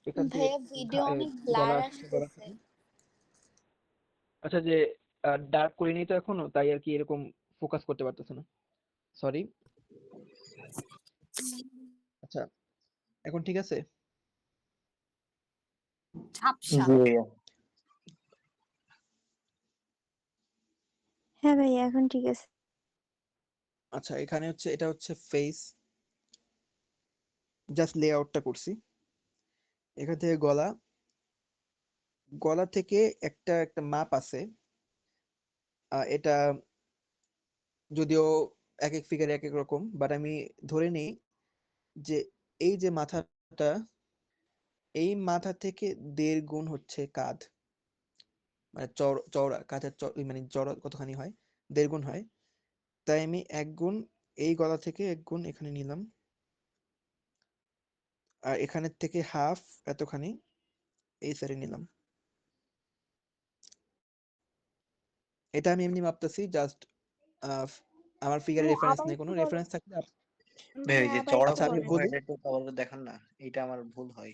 এখান থেকে ভাইয়া ভিডিও অনেক ব্লার গলা আসছে, গলা আসতেছে। থেকে। আচ্ছা, যে ডার্ক করিনি তো এখনো, তাই আর কি এরকম ফোকাস করতে পারতেছে না, সরি। আচ্ছা, এখন ঠিক আছে? ঝাপসা। জি ভাইয়া। হ্যাঁ ভাইয়া এখন ঠিক আছে। আচ্ছা, এখানে হচ্ছে এটা হচ্ছে ফেস, জাস্ট লেআউটটা করছি। এখান থেকে গলা, গলা থেকে একটা একটা মাপ আছে। এটা যদিও এক এক ফিগারে এক এক রকম, বাট আমি ধরে নিই যে এই যে মাথাটা, এই মাথা থেকে 1.5 গুণ হচ্ছে কাঁধ, মানে চওড়া কাঁধের মানে চওড়া কতখানি হয়, 1.5 গুণ হয়। তাই আমি 1 গুণ এই গলা থেকে 1 গুণ এখানে নিলাম, আর এখানের থেকে হাফ এতখানি এই সাইডে নিলাম। এটা আমি এমনি মাপতেছি, জাস্ট আমার ফিগারে ভাইয়া রেফারেন্স আবার নেই, একটু কোনো বলেন, রেফারেন্স থাকলে ভাই ওই ভাইয়া যে আবার চওড়া একটু আচ্ছা আমি বলছেন বলেন। ভাই, বলি। এটা একটু তাহলে দেখান না, এটা আমার ভুল হয়।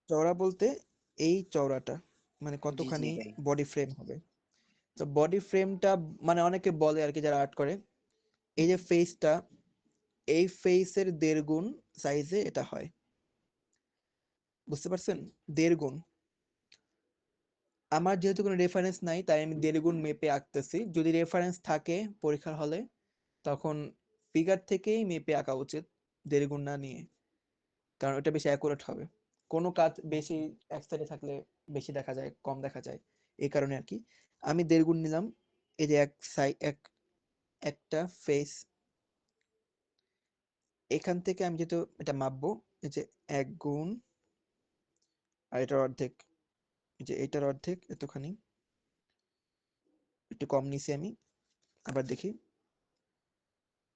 চওড়া বলতে এই চওড়াটা, মানে জি কতখানি ভাই। বডি ফ্রেম হবে। তো বডি ফ্রেমটা, মানে অনেকে বলে আর কি যারা আর্ট করে, এই যে ফেসটা, এই ফেসের 1.5 গুণ সাইজে এটা হয়, বুঝতে পারছেন? 1.5 গুণ। আমার যেহেতু কোনো রেফারেন্স নাই, তাই আমি 1.5 গুণ মেপে আঁকতেছি। যদি রেফারেন্স থাকে পরীক্ষার হলে, তখন ফিগার থেকেই মেপে আঁকা উচিত, 1.5 গুণ না নিয়ে, কারণ ওটা বেশি অ্যাকুরেট হবে। কোনো কাজ বেশি এক সাইডে থাকলে বেশি দেখা যায়, কম দেখা যায়, এই কারণে আর কি। আমি 1.5 গুণ নিলাম। এই যে একটা ফেস, এখান থেকে আমি যেহেতু এটা মাপবো, এই যে 1 গুণ, আর এটার অর্ধেক, এই যে এটার অর্ধেক এতখানি, একটু কম নিছি আমি। আবার দেখি,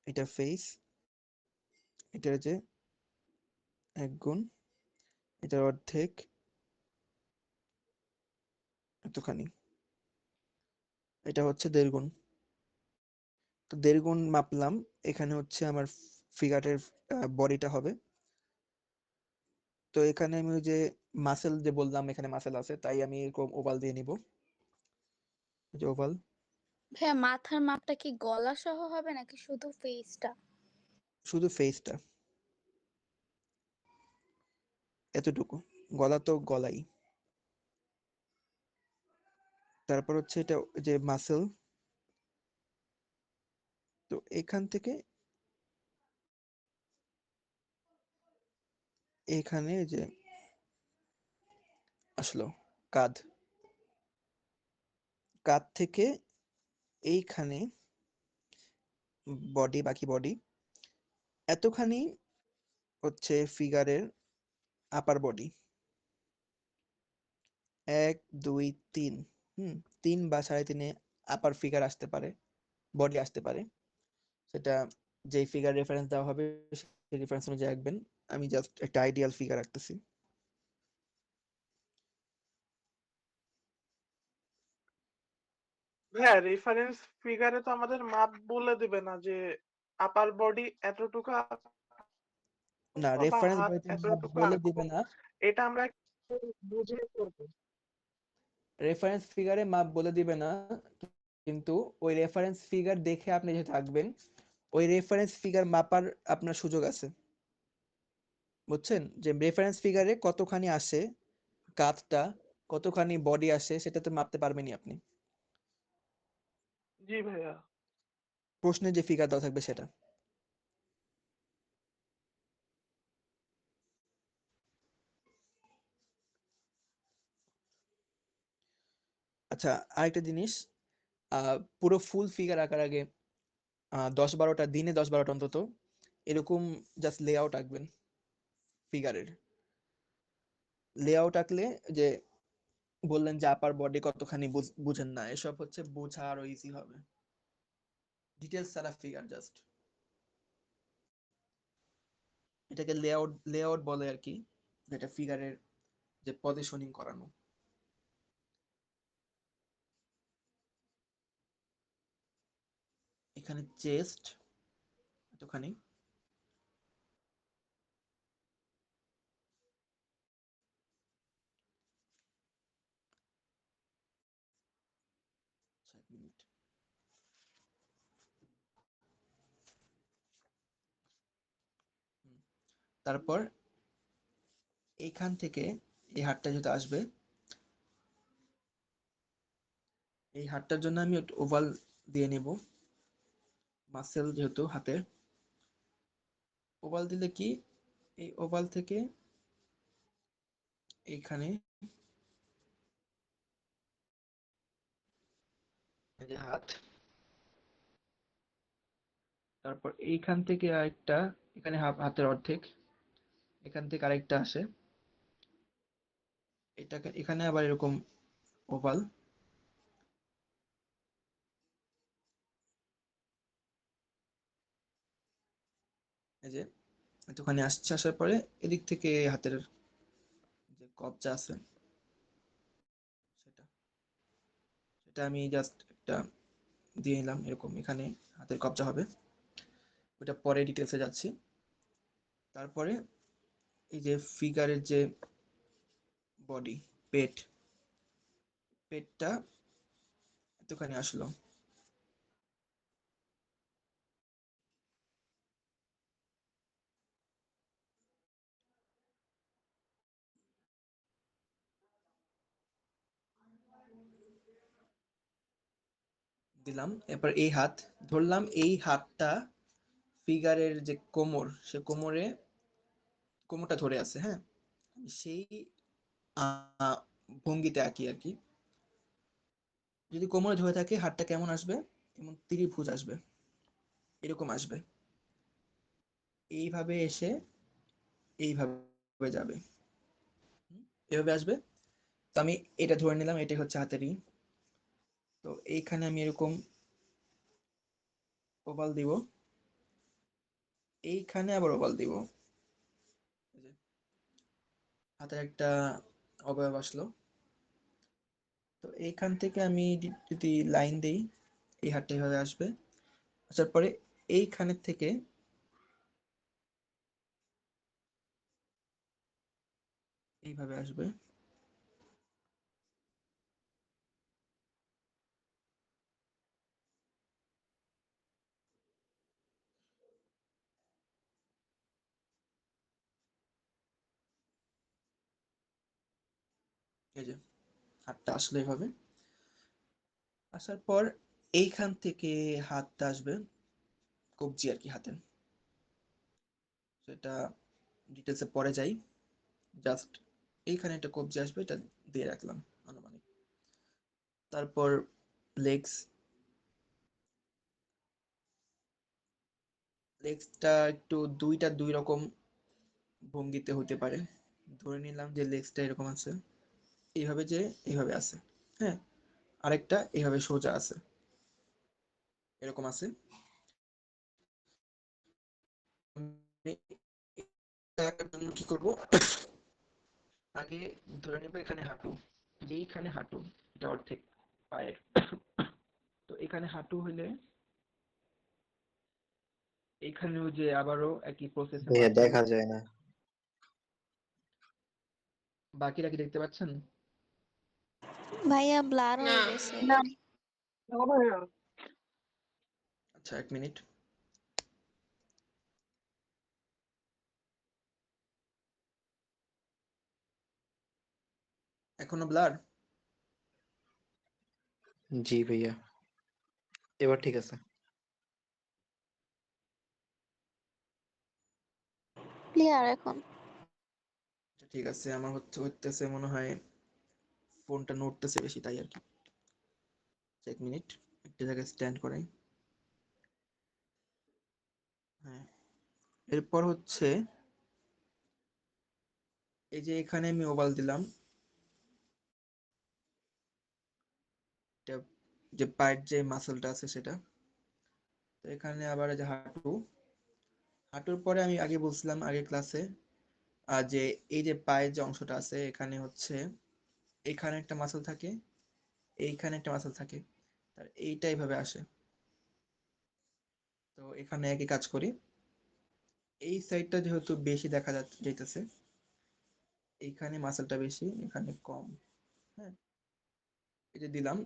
এটা ফেস, এটার যে 1 গুণ, এটার অর্ধেক এতখানি, এটা হচ্ছে 1.5 গুণ। তো 1.5 গুণ মাপলাম। এখানে হচ্ছে আমার ফিগারের বডিটা হবে। তো এখানে আমি ওই যে মাসেল যে বললাম, এখানে মাসেল আছে, তাই আমি এরকম ওভাল দিয়ে নিব, যে ওভাল। ভাইয়া মাথার মাপটা কি গলা সহ হবে নাকি শুধু ফেসটা? শুধু ফেসটা, এতটুকু। গলা তো গলাই। তারপর হচ্ছে এটা যে মাসেল, তো এখান থেকে এখানে যে আসলো কাঁধ, কাঁধ থেকে এইখানে বডি, বাকি বডি এতখানি হচ্ছে ফিগারের আপার বডি। 1 2 3, 3 বা 3.5 আপার ফিগার আসতে পারে, বডি আসতে পারে। সেটা যেই ফিগার রেফারেন্স দেওয়া হবে সেই রেফারেন্স অনুযায়ী আঁকবেন। আমি জাস্ট একটা আইডিয়াল ফিগার আঁকতেছি। হ্যাঁ, রেফারেন্স ফিগারে তো আমাদের মাপ বলে দেবে না যে আপার বডি এতটুকু না, আঁকবো বা রেফারেন্স হাত বইতে মাপ এতটুকু বলে আঁকবো, দিবে না। এটা আমরা একটু বুঝে করবো। রেফারেন্স ফিগারে মাপ বলে দিবে না, কিন্তু ওই রেফারেন্স ফিগার দেখে আপনি যেটা আঁকবেন, ওই রেফারেন্স ফিগার মাপার আপনার সুযোগ আছে, বুঝছেন? যে রেফারেন্স ফিগারে কতখানি আসে কাঁধটা, কতখানি বডি আসে, সেটা তো মাপতে পারবেনই আপনি, জি ভাইয়া। প্রশ্নে যে ফিগার দেওয়া থাকবে সেটা। আচ্ছা, আরেকটা জিনিস, পুরো ফুল ফিগার আঁকার আগে 10-12টা দিনে 10-12টা অন্তত এরকম জাস্ট লেআউট আঁকবেন ফিগারের। লেআউট আঁকলে যে বললেন যে আপার বডি কতখানি বুঝেন না, এসব হচ্ছে বোঝা আরো ইজি হবে। ডিটেলস ছাড়া ফিগার জাস্ট, এটাকে লেআউট বলে আর কি, যেটা ফিগারের যে পজিশনিং করানো। এখানে চেস্ট এতখানি, এক মিনিট। তারপর এইখান থেকে এই হাতটা যেটা আসবে, এই হাতটার জন্য আমি একটু ওভাল দিয়ে নেব, মাসেল যেহেতু হাতে। ওভাল দিলে কি, এই ওভাল থেকে এইখানে এই যে হাত, তারপর এইখান থেকে আরেকটা, এখানে হাতের অর্ধেক, এখান থেকে আরেকটা আসে, এটাকে এখানে আবার এরকম ওভাল, এই যে এতখানি আসছে, আসার পরে এদিক থেকে হাতের যে কবজা আছে সেটা সেটা আমি জাস্ট একটা দিয়ে নিলাম এরকম, এখানে হাতের কবজা হবে, ওটা পরে ডিটেলসে যাচ্ছি। তারপরে এই যে ফিগারের যে বডি, পেটটা এতখানি আসলো, দিলাম। এরপর এই হাত ধরলাম, এই হাতটা ফিগারের যে কোমর, সে কোমরটা ধরে আছে, হ্যাঁ, সেই ভঙ্গিতে আঁকি আর কি। যদি কোমরে ধরে থাকে হাতটা কেমন আসবে, এমন ত্রিভুজ আসবে, এরকম আসবে, এইভাবে এসে এইভাবে যাবে, এভাবে আসবে। তো আমি এটা ধরে নিলাম, এটাই হচ্ছে হাতেরই। তো এইখানে আমি এরকম ওভাল দিব, এইখানে আবার ওভাল দিব, হাতের একটা অবয়ব আসলো। তো এইখান থেকে আমি যদি লাইন দেই, এই হাতটা এইভাবে আসবে, আসার পরে এইখানের থেকে এইভাবে আসবে, এই যে হাতটা আসলে এইভাবে আসার পর এইখান থেকে হাতটা আসবে, কবজি আর কি হাতের, সেটা ডিটেলসে পরে যাই। জাস্ট এইখানে একটা কবজি আসবে, এটা দিয়ে রাখলাম আনুমানিক। তারপর লেগসটা একটু দুই রকম ভঙ্গিতে হতে পারে। ধরে নিলাম যে লেগসটা এরকম আছে, এইভাবে যে এইভাবে আছে, হ্যাঁ, আরেকটা এইভাবে সোজা আছে, এরকম আছে। কি করব, আগে ধরে নেব এখানে হাঁটু, যেইখানে হাঁটু এটা অর্ধেক পায়ের, তো এখানে হাঁটু হইলে এইখানেও যে আবারও একই প্রসেসে ভাইয়া মাপবো। দেখা যায় না। বাকিরা কি দেখতে পাচ্ছেন? ভাইয়া ব্লার না হয়ে গেছে। আচ্ছা, এক মিনিট। এখনো ব্লার? জি ভাইয়া, এবার ঠিক আছে। ক্লিয়ার এখন? ঠিক আছে, আমার হচ্ছে মনে হয় ফোনটা নড়তেছে বেশি, তাই আর কি। এক মিনিট, একটা জায়গায় স্ট্যান্ড করাই। হ্যাঁ, এরপর হচ্ছে এই যে এখানে আমি ওভাল দিলাম, এটা যে পায়ের যে মাসলটা আছে সেটা। তো এখানে আবার এই যে হাঁটুর পরে আমি আগে বলছিলাম আগের ক্লাসে যে এই যে পায়ের যে অংশটা আছে এখানে হচ্ছে এখানে একটা মাসল থাকে, এইখানে একটা মাসল থাকে, আর এইটা এইভাবে আসে। তো এখানে একই কাজ করি, এই সাইডটা যেহেতু বেশি দেখা যাইতেছে, এইখানে মাসলটা বেশি এখানে কম। হ্যাঁ, এই যে দিলাম,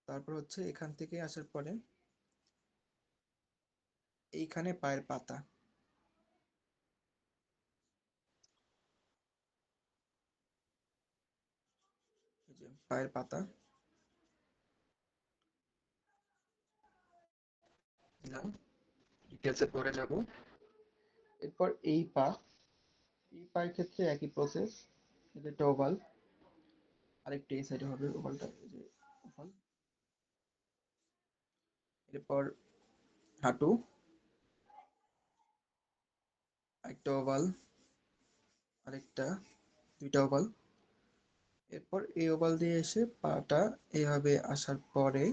তারপর হচ্ছে এখান থেকে আসার পরে এইখানে পায়ের পাতা, এই যে পায়ের পাতা দিলাম, ডিটেলসে পরে যাব। এরপর এই পায়ের ক্ষেত্রে একই প্রসেস, এটা ওভাল, আরেকটা এই সাইডে হবে ওভালটা, এই যে ওভাল। এরপর হাঁটু, একটা ওভাল, আরেকটা, দুইটা ওভাল। এরপর এই ওভাল দিয়ে এসে পাটা এইভাবে আসার পরে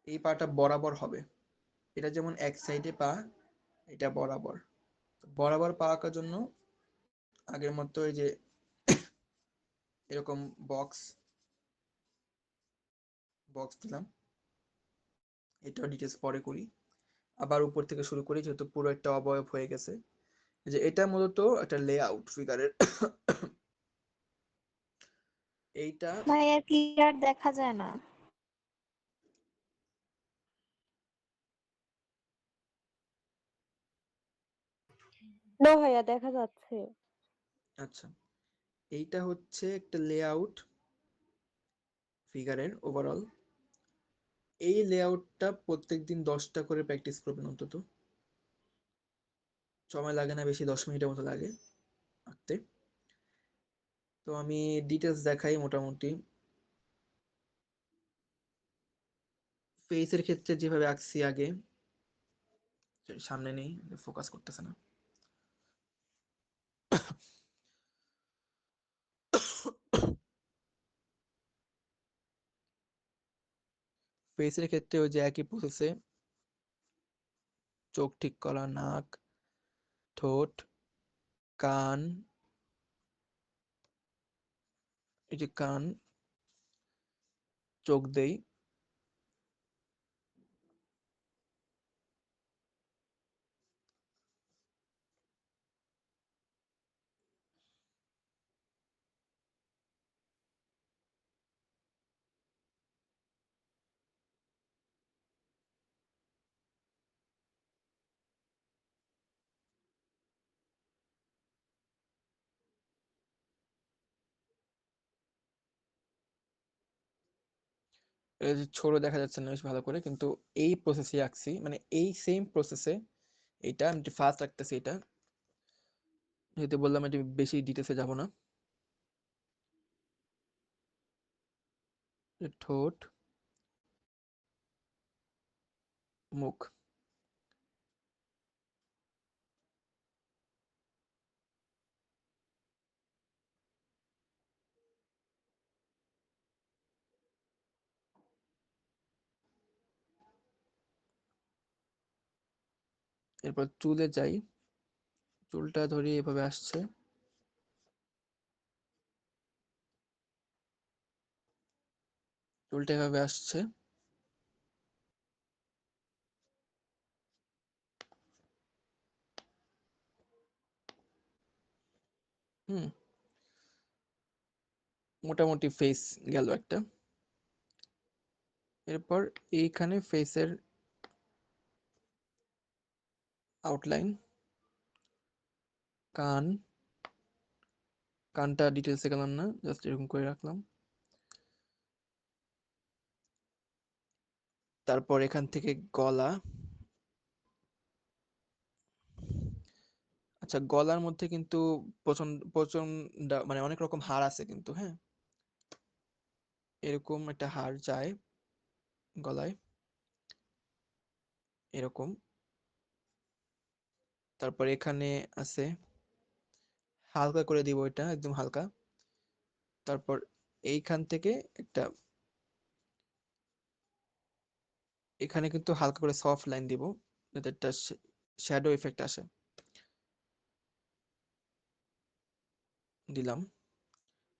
এই পাটা বরাবর হবে, এটা যেমন এক সাইডে পা, এটা বরাবর। বরাবর পা আঁকার জন্য আগের মতো এই যে এরকম বক্স দিলাম, এটাও ডিটেলস পরে করি। আবার উপর থেকে শুরু করি যেহেতু পুরো একটা অবয়ব হয়ে গেছে। যে এটা মূলত একটা লেআউট ফিগারের। এইটা ভাইয়া ক্লিয়ার দেখা যায় না। না ভাইয়া দেখা যাচ্ছে। আচ্ছা, এইটা হচ্ছে একটা লেআউট ফিগারের ওভারঅল। এই লেআউটটা প্রত্যেকদিন 10টা করে প্র্যাকটিস করবেন অন্তত, সময় লাগে না বেশি, 10 মিনিটের মতো লাগে আঁকতে। তো আমি ডিটেলস দেখাই মোটামুটি। ফেসের ক্ষেত্রে যেভাবে আঁকছি আগে, সামনে নেই, ফোকাস করতেছে না। ফেসের ক্ষেত্রে ওই যে একই প্রসেসে চোখ ঠিক করা, নাক, ঠোঁট, কান, এই যে কান, চোখ দেই, এই যে ছোট দেখা যাচ্ছে না বেশ ভালো করে, কিন্তু এই প্রসেসে আঁকছি, মানে এই সেম প্রসেসে এটা আমি ফার্স্ট রাখতেছি। এটা যেহেতু বললাম এটা বেশি ডিটেলসে যাব না। ঠোঁট, মুখ, এরপর চুলে যাই, চুলটা ধরি এভাবে আসছে, চুলটা এভাবে আসছে, হুম, মোটামুটি ফেস গেল একটা। এরপর এইখানে ফেসের আউটলাইন, কান, কানটা ডিটেলসে গেলাম না, জাস্ট এরকম করে রাখলাম। তারপর এখান থেকে গলা, আচ্ছা, গলার মধ্যে কিন্তু প্রচন্ড প্রচন্ড মানে অনেক রকম হাড় আছে কিন্তু, হ্যাঁ, এরকম একটা হাড় যায় গলায়, এরকম। তারপর এখানে আছে, হালকা করে দিব এটা, একদম হালকা। তারপর এইখান থেকে একটা, এখানে কিন্তু হালকা করে সফট লাইন দিব, যাতে একটা শ্যাডো ইফেক্ট আসে। দিলাম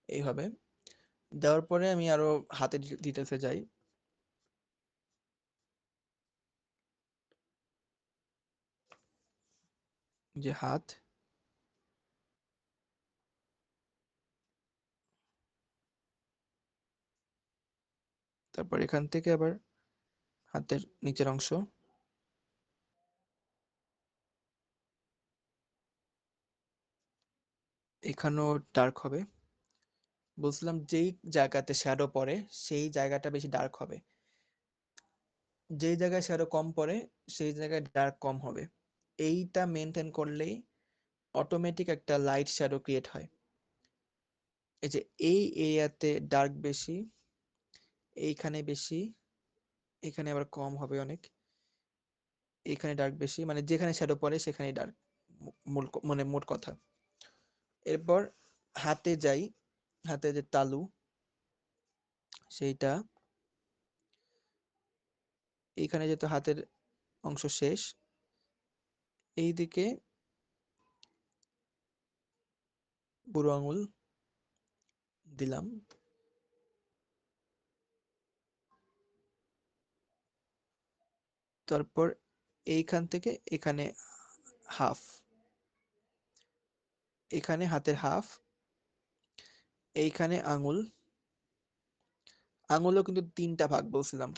এইভাবে। দেওয়ার পরে আমি আরো হাতের ডিটেলসে যাই। যে হাত, তারপর এখান থেকে আবার হাতের নিচের অংশ, এখানেও ডার্ক হবে। বলছিলাম যেই জায়গাতে শ্যাডো পড়ে সেই জায়গাটা বেশি ডার্ক হবে, যেই জায়গায় শ্যাডো কম পড়ে সেই জায়গায় ডার্ক কম হবে। এইটা মেনটেন করলেই অটোমেটিক একটা লাইট শ্যাডো ক্রিয়েট হয়। এই যে এই এরিয়াতে ডার্ক বেশি, এইখানে বেশি, এখানে আবার কম হবে অনেক, এখানে ডার্ক বেশি, মানে যেখানে শ্যাডো পড়ে সেখানে ডার্ক, মানে মোট কথা। এরপর হাতে যাই, হাতে যে তালু সেইটা, এইখানে যেহেতু হাতের অংশ শেষ, এইদিকে বুড়ো আঙুল দিলাম। তারপর এইখান থেকে এখানে হাফ, এখানে হাতের হাফ, এইখানে আঙুল। আঙুলও কিন্তু 3টা ভাগ বলছিলাম,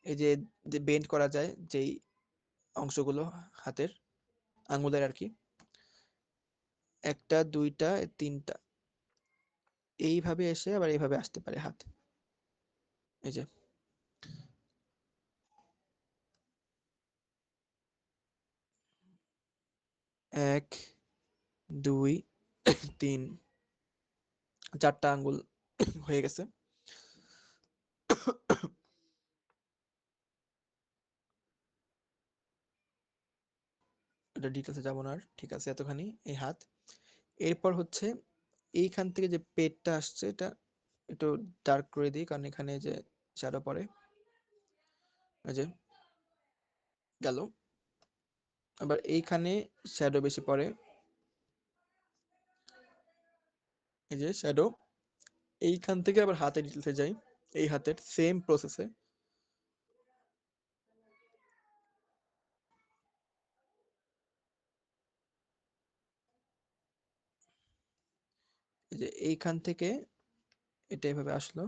এই যে বেন্ড করা যায় যেই অংশগুলো হাতের আঙুলের আর কি, 1টা 2টা 3টা, এইভাবে এসে আবার এইভাবে আসতে পারে হাত। এই যে 1 2 3 4টা আঙ্গুল হয়ে গেছে। এটা ডিটেলসে যাবো না আর, ঠিক আছে এতখানি এই হাত। এরপর হচ্ছে এইখান থেকে যে পেটটা আসছে এটা একটু ডার্ক করে দিই, কারণ এখানে যে শ্যাডো পড়ে, এই যে গেল। আবার এইখানে শ্যাডো বেশি পড়ে, এই যে শ্যাডো। এইখান থেকে আবার হাতের ডিটেলসে যাই, এই হাতের সেম প্রসেসে, এই যে এইখান থেকে এটা এভাবে আসলো,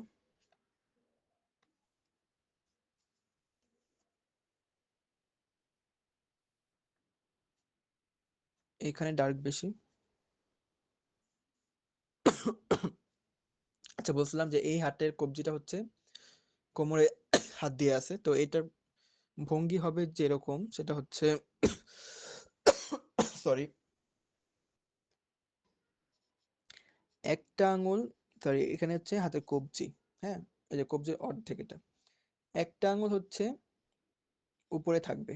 এইখানে ডার্ক বেশি। আচ্ছা, বলছিলাম যে এই হাতের কবজিটা হচ্ছে কোমরে হাত দিয়ে আছে, তো এটার ভঙ্গি হবে যেরকম, সেটা হচ্ছে সরি, একটা আঙুল, সরি এখানে হচ্ছে হাতের কবজি, হ্যাঁ, এই যে কবজির অর্ধেক, এটা একটা আঙুল হচ্ছে উপরে থাকবে,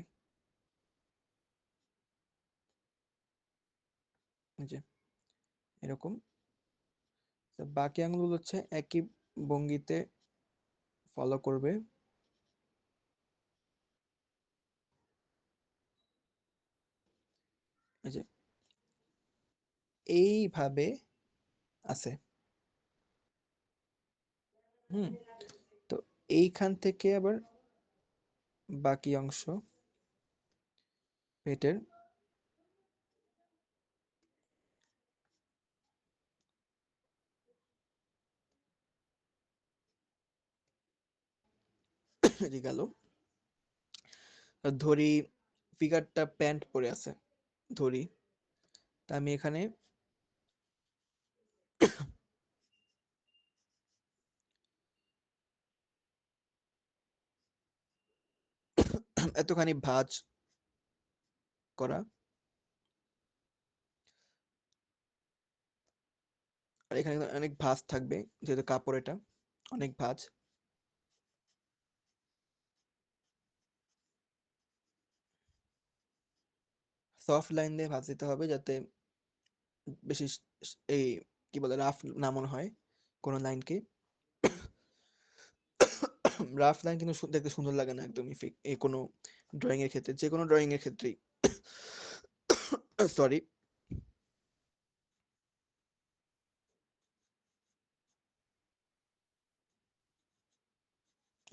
এই যে এরকম। তো বাকি আঙুলগুলো হচ্ছে একই ভঙ্গিতে ফলো করবে, এই যে এইভাবে আছে। হুম, তো এইখান থেকে আবার বাকি অংশ পেটের, এই গেল। ধরি ফিগারটা প্যান্ট পরে আছে, ধরি, তা আমি এখানে এতখানি ভাঁজ করা, আর এখানে অনেক ভাঁজ থাকবে, যেহেতু কাপড় এটা অনেক ভাঁজ। সফট লাইন দিয়ে ভাঁজ দিতে হবে, যাতে বেশি এই কি বলে রাফ না মনে হয় কোনো লাইনকে। রাফ লাইন কিন্তু দেখতে সুন্দর লাগে না একদমই, এই কোনো ড্রয়িং এর ক্ষেত্রে, যে কোনো ড্রয়িং এর ক্ষেত্রেই। সরি।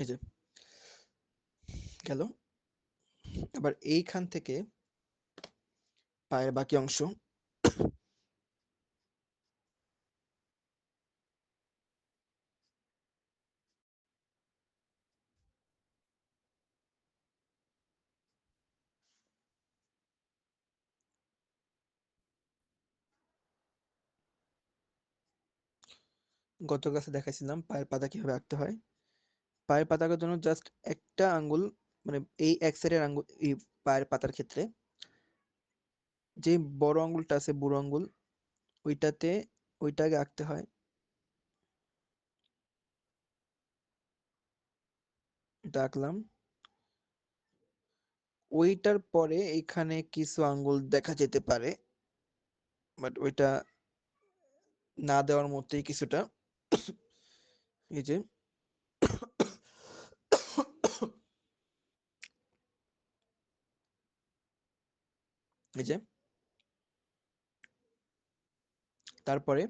এই যে গেল। এবার এইখান থেকে পায়ের বাকি অংশ গত ক্লাসে দেখাইছিলাম পায়ের পাতা কিভাবে আঁকতে হয়। পায়ের পাতা আঁকার জন্য জাস্ট একটা আঙ্গুল, মানে এই এক সাইডের আঙ্গুল, এই পায়ের পাতার ক্ষেত্রে যে বড় আঙ্গুলটা আছে, বুড়ো আঙ্গুল, ওইটাকে আঁকতে হয়। এটা আঁকলাম। ওইটার পরে এইখানে কিছু আঙ্গুল দেখা যেতে পারে, বাট ওইটা না দেওয়ার মতোই কিছুটা। এই যে এই যে তারপরে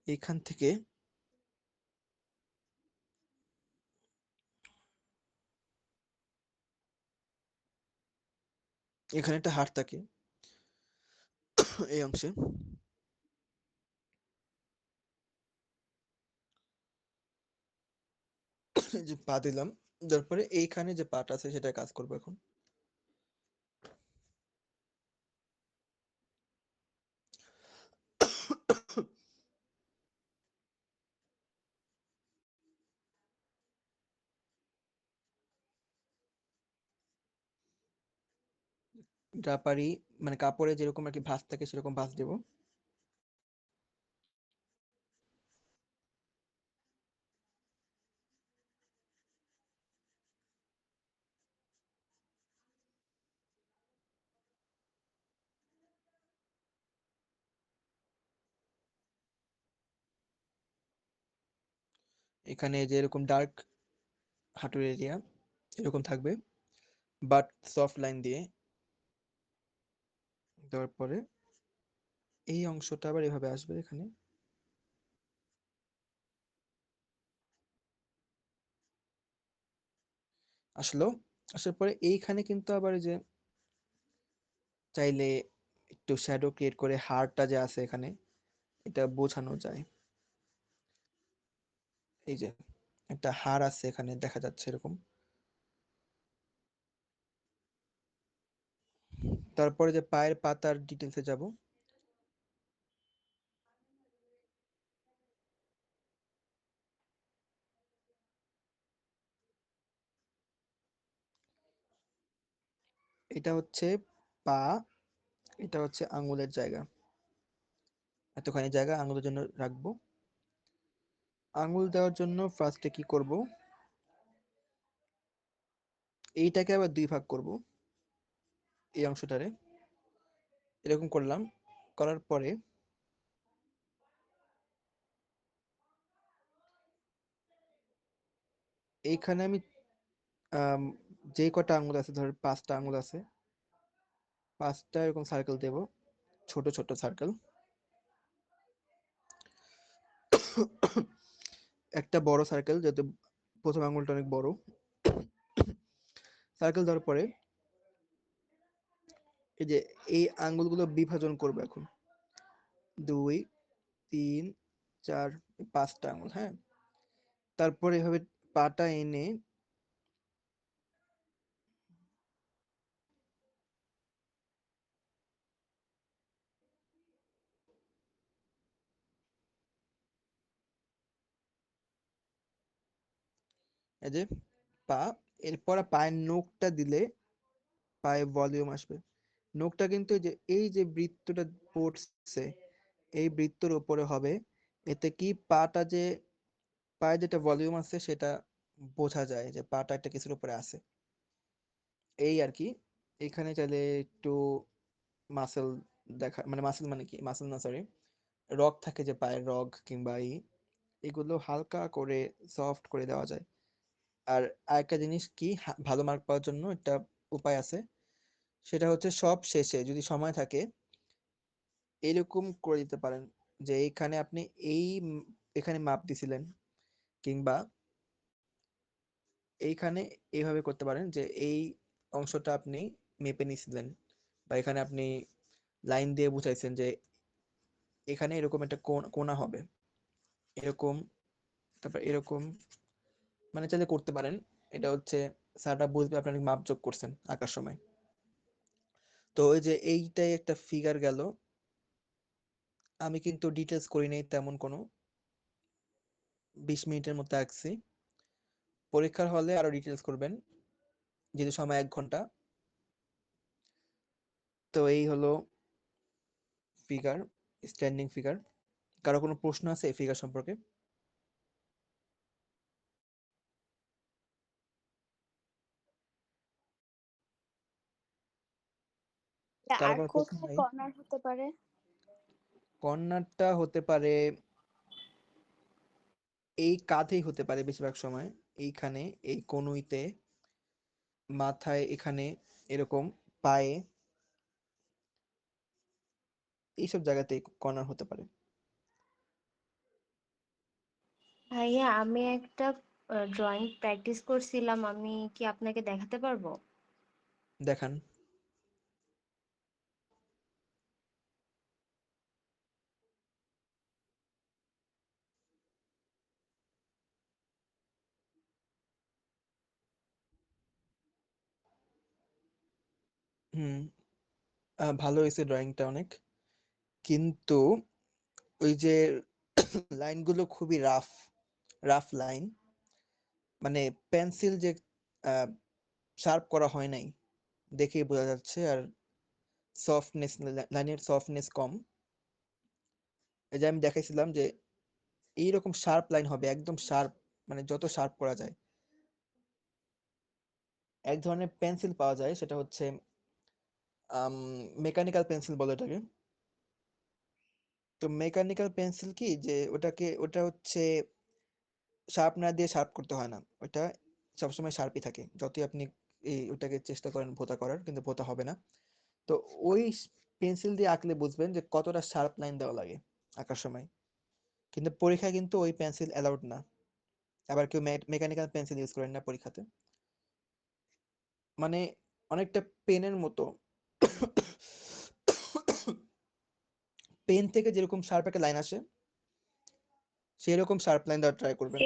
এইখান থেকে এখানে একটা হাড় থাকে এই অংশে। এই যে পা দিলাম, তারপরে এইখানে যে পাটা আছে সেটা কাজ করবো এখন। ড্রাপারি মানে কাপড়ে যেরকম আর কি ভাঁজ থাকে সেরকম ভাঁজ দেবো। এখানে যে এরকম ডার্ক হাঁটুর এরিয়া এরকম থাকবে, বাট সফট লাইন দিয়ে দেওয়ার পরে এই অংশটা আবার এভাবে আসবে। এখানে আসলো, আসার পরে এইখানে কিন্তু আবার এই যে চাইলে একটু শ্যাডো ক্রিয়েট করে হাড়টা যে আছে এখানে এটা বোঝানো যায়। এই যে একটা হাড় আছে এখানে দেখা যাচ্ছে এরকম। তারপরে যে পায়ের পাতার ডিটেলসে যাব। এটা হচ্ছে পা, এটা হচ্ছে আঙ্গুলের জায়গা, এতখানি জায়গা আঙ্গুলের জন্য রাখবো। আঙ্গুল দেওয়ার জন্য ফার্স্টে কি করব, এইটাকে আবার দুই ভাগ করব। এই অংশটারে এরকম করলাম, করার পরে এইখানে আমি যে কটা আঙ্গুল আছে, ধর 5টা আঙ্গুল আছে, 5টা এরকম সার্কেল দেব, ছোট ছোট সার্কেল। একটা বড় সার্কেল, যাতে প্রথম আঙ্গুলটা অনেক বড়। সার্কেল দেওয়ার পরে এই যে এই আঙ্গুলগুলো বিভাজন করবো এখন, 2 3 4 5টা আঙ্গুল। হ্যাঁ, তারপরে এভাবে পাটা এনে এই যে পা, এরপর পায়ের নখটা দিলে পায়ে ভলিউম আসবে। নখটা কিন্তু এই যে বৃত্তটা পড়ছে, এই বৃত্তর উপরে হবে এতে কি পায়ে যেটা ভলিউম আছে সেটা বোঝা যায় যে পাটা একটা কিছুর উপরে আছে, এই আর কি। এখানে চাইলে একটু মাসেল মানে মাসেল মানে কি, মাসেল না সরি, রগ থাকে যে পায়ের রগ কিংবা এগুলো হালকা করে সফট করে দেওয়া যায়। আর আরেকটা জিনিস কি, ভালো মার্ক পাওয়ার জন্য একটা উপায় আছে, সেটা হচ্ছে সব শেষে যদি সময় থাকে এরকম করে দিতে পারেন যে এইখানে আপনি এখানে মাপ দিছিলেন, কিংবা এইখানে এইভাবে করতে পারেন যে এই অংশটা আপনি মেপে নিছিলেন, বা এখানে আপনি লাইন দিয়ে বুঝাইছেন যে এখানে এরকম একটা কোণা হবে, এরকম, তারপর এরকম, মানে চাইলে করতে পারেন। এটা হচ্ছে স্যারটা বুঝবে আপনি অনেক মাপজোক করছেন আঁকার সময়। তো ওই যে এইটাই একটা ফিগার গেল। আমি কিন্তু ডিটেলস করি নাই তেমন কোনো, 20 মিনিটের মতো আঁকছি। পরীক্ষার হলে আরো ডিটেলস করবেন, যেহেতু সময় 1 ঘন্টা। তো এই হলো ফিগার, স্ট্যান্ডিং ফিগার। কারো কোনো প্রশ্ন আছে এই ফিগার সম্পর্কে? কারো আর কোনো প্রশ্ন কোথায় নাই? কর্নার হতে পারে? কর্নারটা হতে পারে এই কাঁধেই হতে পারে বেশিরভাগ সময়, এইখানে, এই কনুইতে, মাথায়, এখানে, এরকম, পায়ে, এইসব জায়গাতে কর্নার হতে পারে। ভাইয়া আমি একটা ড্রয়িং প্র্যাকটিস করছিলাম, আমি কি আপনাকে দেখাতে পারবো? দেখান। হুম, ভালো হয়েছে ড্রয়িংটা অনেক, কিন্তু ওই যে লাইনগুলো খুবই রাফ, রাফ লাইন, মানে পেন্সিল যে শার্প করা হয় নাই দেখেই বোঝা যাচ্ছে। আর সফটনেস, লাইনের সফটনেস কম। এই যে আমি দেখাইছিলাম যে এইরকম শার্প লাইন হবে, একদম শার্প, মানে যত শার্প করা যায়। এক ধরনের পেন্সিল পাওয়া যায়, সেটা হচ্ছে মেকানিক্যাল পেন্সিল বলে এটাকে। তো মেকানিক্যাল পেন্সিল কি, যে ওটা হচ্ছে শার্পনার দিয়ে শার্প করতে হয় না, ওটা সবসময় শার্পই থাকে, যতই আপনি ওটাকে চেষ্টা করেন ভোঁতা করার, কিন্তু ভোঁতা হবে না। তো ওই পেন্সিল দিয়ে আঁকলে বুঝবেন যে কতটা শার্প লাইন দেওয়া লাগে আঁকার সময়। কিন্তু পরীক্ষায় কিন্তু ওই পেন্সিল অ্যালাউড না, আবার কেউ মেকানিক্যাল পেন্সিল ইউজ করেন না পরীক্ষাতে, মানে অনেকটা পেনের মতো। পেন থেকে যেরকম শার্প একটা লাইন আসে, সেরকম শার্প লাইন দেওয়ার ট্রাই করবেন।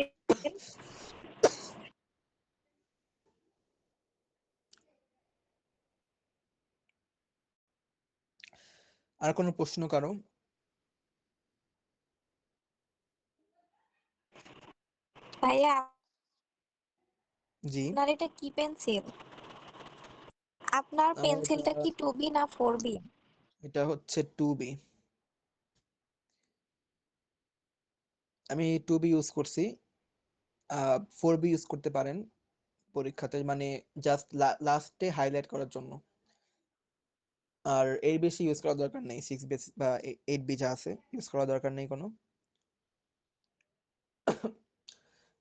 আর কোনো প্রশ্ন কারো? ভাইয়া, জি, আপনার এটা কি পেন্সিল? আপনার আমার পেন্সিলটা কি 2B না 4B? এটা হচ্ছে 2B। আমি 2B ইউজ করছি, 4B ইউজ করতে পারেন পরীক্ষাতে, মানে জাস্ট লাস্টে হাইলাইট করার জন্য। আর এর বেশি ইউজ করার দরকার নেই, 6B বা 8B যা আছে ইউজ করার দরকার নেই কোনো।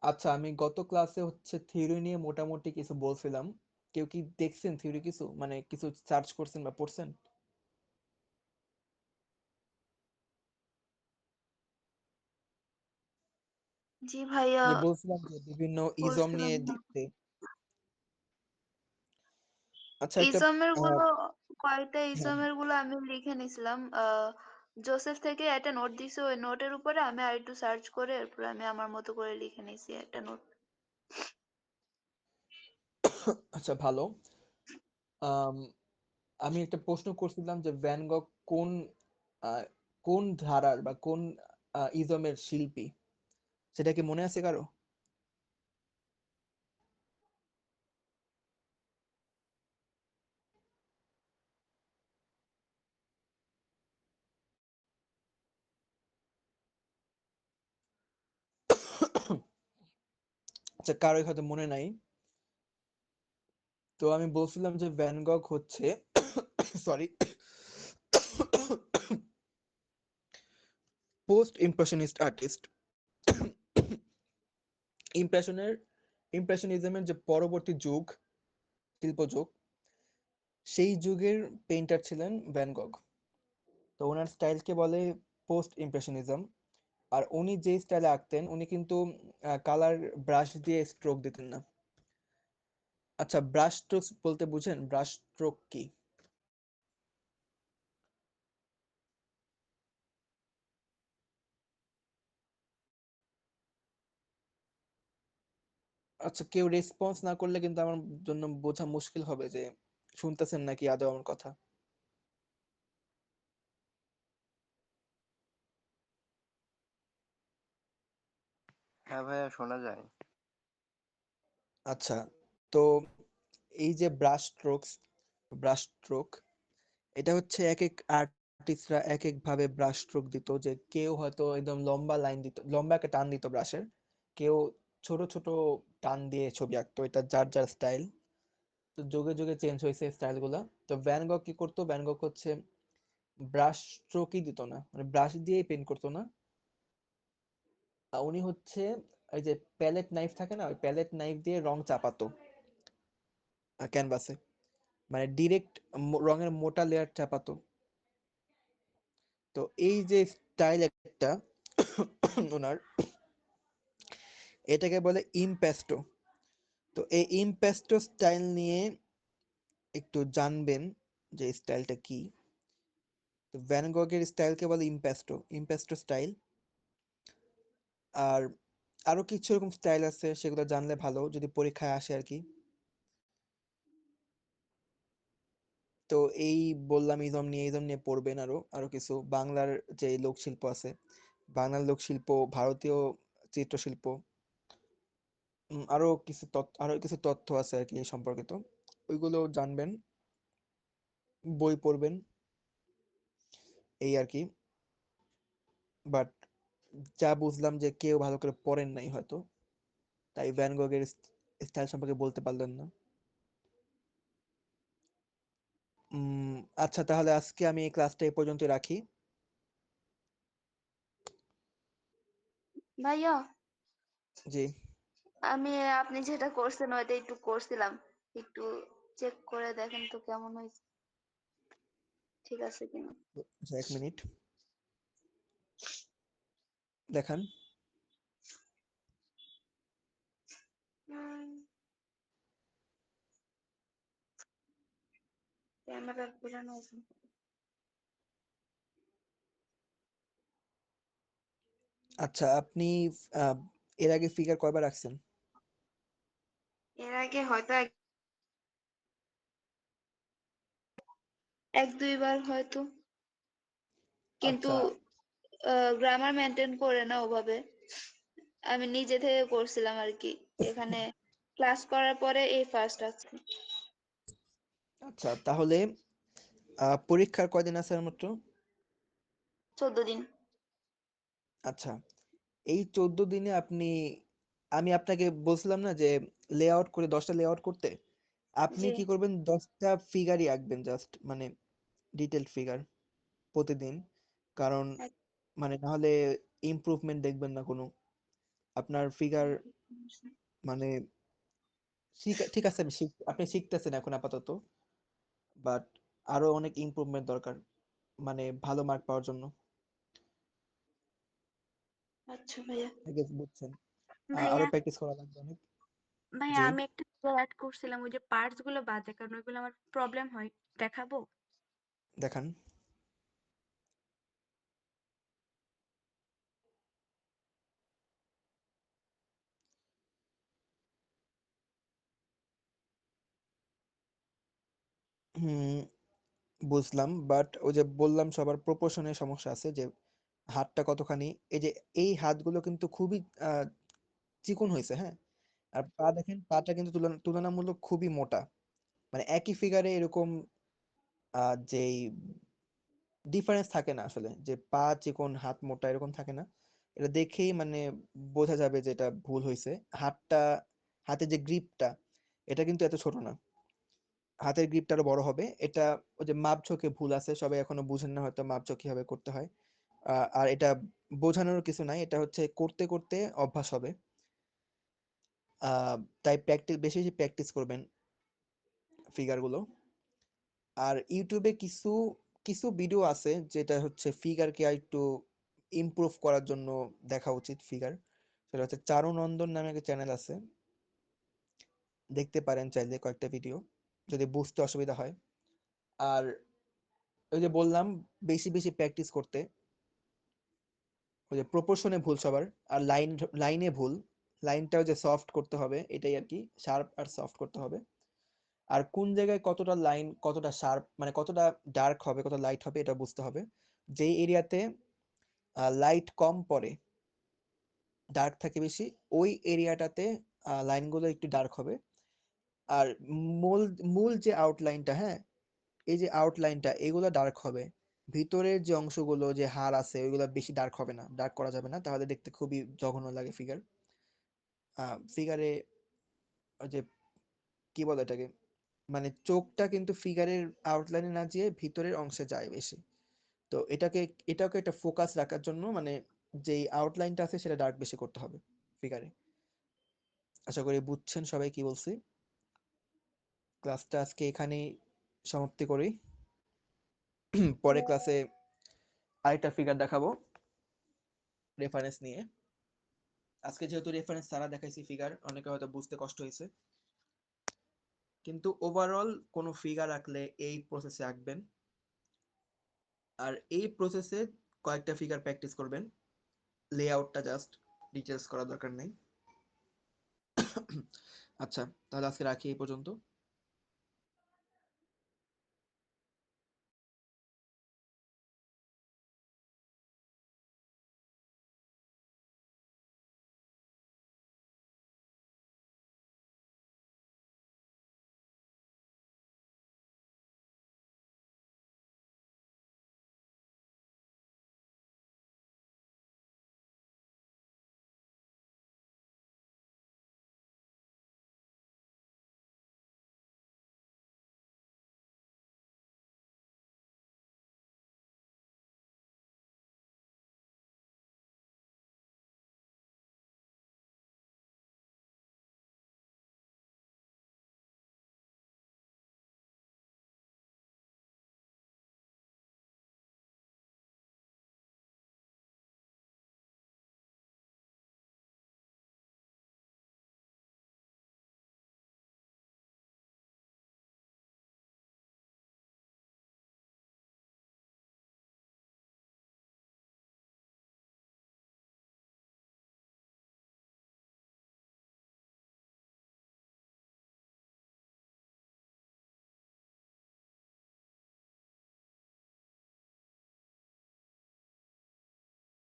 আচ্ছা, আমি গত ক্লাসে হচ্ছে থিওরি নিয়ে মোটামুটি কিছু বলছিলাম, কেউ কি দেখছেন থিওরি, কিছু মানে কিছু সার্চ করছেন বা পড়ছেন? জি ভাইয়া, যে বলছিলাম যে বিভিন্ন ইজম পড়ছিলাম নিয়ে না। দেখতে। আচ্ছা, একটা ইজমের আহ, গুলো, কয়েকটা হ্যাঁ, ইজমের গুলো আমি লিখে নিছিলাম। জোসেফ থেকে একটা নোট দিছে, ওই নোটের উপরে আমি আর একটু সার্চ করে এরপর আমি আমার মতো করে লিখে নিছি একটা নোট। আচ্ছা ভালো। আম, আমি একটা প্রশ্ন করছিলাম যে ভ্যান গগ কোন আহ, কোন ধারার বা কোন ইজমের শিল্পী, সেটা কি মনে আছে কারো? আচ্ছা, কারোই হয়তো মনে নাই। তো আমি বলছিলাম যে ভ্যান গগ হচ্ছে সরি পোস্ট ইমপ্রেশনিস্ট আর্টিস্ট। ইমপ্রেশনিজমের যে পরবর্তী যুগ, শিল্প যুগ, সেই যুগের পেইন্টার ছিলেন ভ্যান গগ। তো ওনার স্টাইলকে বলে পোস্ট ইমপ্রেশনিজম। আর উনি যে স্টাইলে আঁকতেন, উনি কিন্তু কালার ব্রাশ দিয়ে স্ট্রোক দিতেন না। আচ্ছা, ব্রাশ স্ট্রোক বলতে বুঝেন? ব্রাশ স্ট্রোক কি? আচ্ছা, কেউ রেসপন্স না করলে কিন্তু আমার জন্য বোঝা মুশকিল হবে যে শুনতেছেন নাকি আদৌ আমার কথা। হ্যাঁ ভাইয়া, শোনা যায়। আচ্ছা, তো এই যে ব্রাশ স্ট্রোক, এটা হচ্ছে এক এক আর্টিস্টরা এক এক ভাবে ব্রাশ স্ট্রোক দিত। যে কেউ হয়তো একদম লম্বা লাইন দিত, লম্বা একটা টান দিত ব্রাশের, কেউ ছোট ছোট টান দিয়ে ছবি আঁকতো। এটা যার যার স্টাইল। তো যুগে যুগে চেঞ্জ হয়েছে স্টাইল গুলা। তো ভ্যান গগ কি করতো? ভ্যান গগ হচ্ছে ব্রাশ স্ট্রোকই দিত না, মানে ব্রাশ দিয়েই পেন্ট করতো না। উনি হচ্ছে এই যে প্যালেট নাইফ থাকে না, ওই প্যালেট নাইফ দিয়ে রং চাপাতো ক্যানভাসে, মানে ডিরেক্ট রঙের মোটা লেয়ার চাপাতো। তো এই যে স্টাইল একটা ওনার, এটাকে বলে ইমপ্যাস্টো। তো এই ইমপ্যাস্টো স্টাইল নিয়ে একটু জানবেন যে স্টাইলটা কি। তো ভ্যান গগের স্টাইলকে বলে ইমপ্যাস্টো স্টাইল। আর আরো কিছু এরকম স্টাইল আছে, সেগুলো জানলে ভালো যদি পরীক্ষায় আসে আর কি। তো এই বললাম ইজম নিয়ে পড়বেন। আরো আরো কিছু বাংলার যে লোকশিল্প আছে, বাংলার লোকশিল্প, ভারতীয় চিত্রশিল্প, আরো কিছু তথ্য আছে আর কি এই সম্পর্কিত, ওইগুলো জানবেন, বই পড়বেন, এই আর কি। বাট যা বুঝলাম যে কেউ ভালো করে পড়েন নাই হয়তো, তাই ভ্যান গগের স্টাইল সম্পর্কে বলতে পারলেন না। উম আচ্ছা, তাহলে আজকে আমি এই ক্লাসটা এই পর্যন্ত রাখি। ভাইয়া, জি, আমি আপনি যেটা করছেন ওইটা একটু করছিলাম, একটু চেক করে দেখেন তো কেমন হয়েছে, ঠিক আছে কিনা। আচ্ছা, 1 মিনিট দেখান। ক্যামেরা ঘুরানো আছে। আচ্ছা, আপনি আহ, এর আগে ফিগার কয়বার রাখছেন? এর আগে হয়তো এক দুইবার হয়তো, কিন্তু আচ্ছা, গ্রামার মেনটেন করে না ওভাবে, আমি নিজে থেকে করছিলাম আর কি। এখানে ক্লাস করার পরে এই ফার্স্ট আছে। আচ্ছা, তাহলে পরীক্ষার কয়দিন আছে আর মাত্র? 14 দিন। আচ্ছা, এই 14 দিনে আমি আপনাকে বলছিলাম না যে লেআউট করে 10টা লেআউট করতে, আপনি জি। কি করবেন? 10টা ফিগারই আঁকবেন, জাস্ট মানে ডিটেলড ফিগার প্রতিদিন। কারণ মানে নাহলে ইমপ্রুভমেন্ট দেখবেন না কোনো। আপনার ফিগার মানে ঠিক আছে, আপনি শিখতেছেন এখন আপাতত, বাট আরো অনেক ইমপ্রুভমেন্ট দরকার, মানে ভালো মার্ক পাওয়ার জন্য। আচ্ছা ভাইয়া। I guess বুঝছেন। আরো ভাইয়া প্র্যাকটিস করা লাগবে অনেক। ভাইয়া জি, আমি একটা ফিগার অ্যাড করছিলাম, ওই যে পার্টস গুলো বাজে, কারণ ওইগুলো আমার প্রবলেম হয়। দেখাবো? দেখান। হুম, বুঝলাম, বাট ওই যে বললাম সবার প্রপোর্শনের সমস্যা আছে, যে হাতটা কতখানি, এই যে এই হাতগুলো কিন্তু খুবই আহ, চিকন হয়েছে, হ্যাঁ। আর পা দেখেন, পাটা কিন্তু তুলনামূলক খুবই মোটা। মানে একই ফিগারে এরকম যেই ডিফারেন্স থাকে না আসলে, যে পা চিকন হাত মোটা এরকম থাকে না। এটা দেখেই মানে বোঝা যাবে যে এটা ভুল হয়েছে। হাতের যে গ্রিপটা, এটা কিন্তু এত ছোট না, হাতের গ্রিপটা আরো বড় হবে। এটা ওই যে মাপঝোঁকে ভুল আছে, সবাই এখনো বুঝেন না হয়তো মাপঝোঁক কিভাবে করতে হয়। আর এটা বোঝানোর কিছু নাই, এটা হচ্ছে করতে করতে অভ্যাস হবে। তাই বেশি বেশি প্র্যাকটিস করবেন ফিগারগুলো। আর ইউটিউবে কিছু কিছু ভিডিও আছে যেটা হচ্ছে ফিগারকে আর একটু ইমপ্রুভ করার জন্য দেখা উচিত ফিগার। সেটা হচ্ছে চারুনন্দন নামে একটা চ্যানেল আছে, দেখতে পারেন চাইলে কয়েকটা ভিডিও, যদি বুঝতে অসুবিধা হয়। আর ওই যে বললাম বেশি বেশি প্র্যাকটিস করতে। ওই যে প্রপোর্শনে ভুল সবার, আর লাইনে ভুল, লাইনটাও যে সফট করতে হবে, এটাই আর কি, শার্প আর সফট করতে হবে। আর কোন জায়গায় কতটা লাইন কতটা শার্প মানে কতটা ডার্ক হবে কত লাইট হবে এটা বুঝতে হবে। যেই এরিয়াতে লাইট কম পড়ে, ডার্ক থাকে বেশি, ওই এরিয়াটাতে লাইনগুলো একটু ডার্ক হবে। আর মূল মূল যে আউটলাইনটা, হ্যাঁ, এই যে আউটলাইনটা এগুলো ডার্ক হবে। ভিতরের যে অংশগুলো যে হাড় আছে ওইগুলো বেশি ডার্ক হবে না, ডার্ক করা যাবে না, তাহলে দেখতে খুবই জঘন্য লাগে ফিগার। ফিগারে ওই যে কি বলে এটাকে, মানে চোখটা কিন্তু ফিগারের আউটলাইনে না যেয়ে ভিতরের অংশে যায় বেশি। তো এটাকে একটা ফোকাস রাখার জন্য মানে যেই আউটলাইনটা আছে সেটা ডার্ক বেশি করতে হবে ফিগারে। আশা করি বুঝছেন সবাই কি বলছি। ক্লাসটা আজকে এখানেই সমাপ্তি করি। পরে ক্লাসে আরেকটা ফিগার দেখাবো রেফারেন্স নিয়ে। আজকে যেহেতু রেফারেন্স ছাড়া দেখাইছি ফিগার, অনেকে হয়তো বুঝতে কষ্ট হয়েছে, কিন্তু ওভারঅল কোনো ফিগার আঁকলে এই প্রসেসে আঁকবেন। আর এই প্রসেসে কয়েকটা ফিগার প্র্যাকটিস করবেন, লেআউটটা জাস্ট ডিটেলস করার দরকার নেই। আচ্ছা, তাহলে আজকে রাখি এই পর্যন্ত।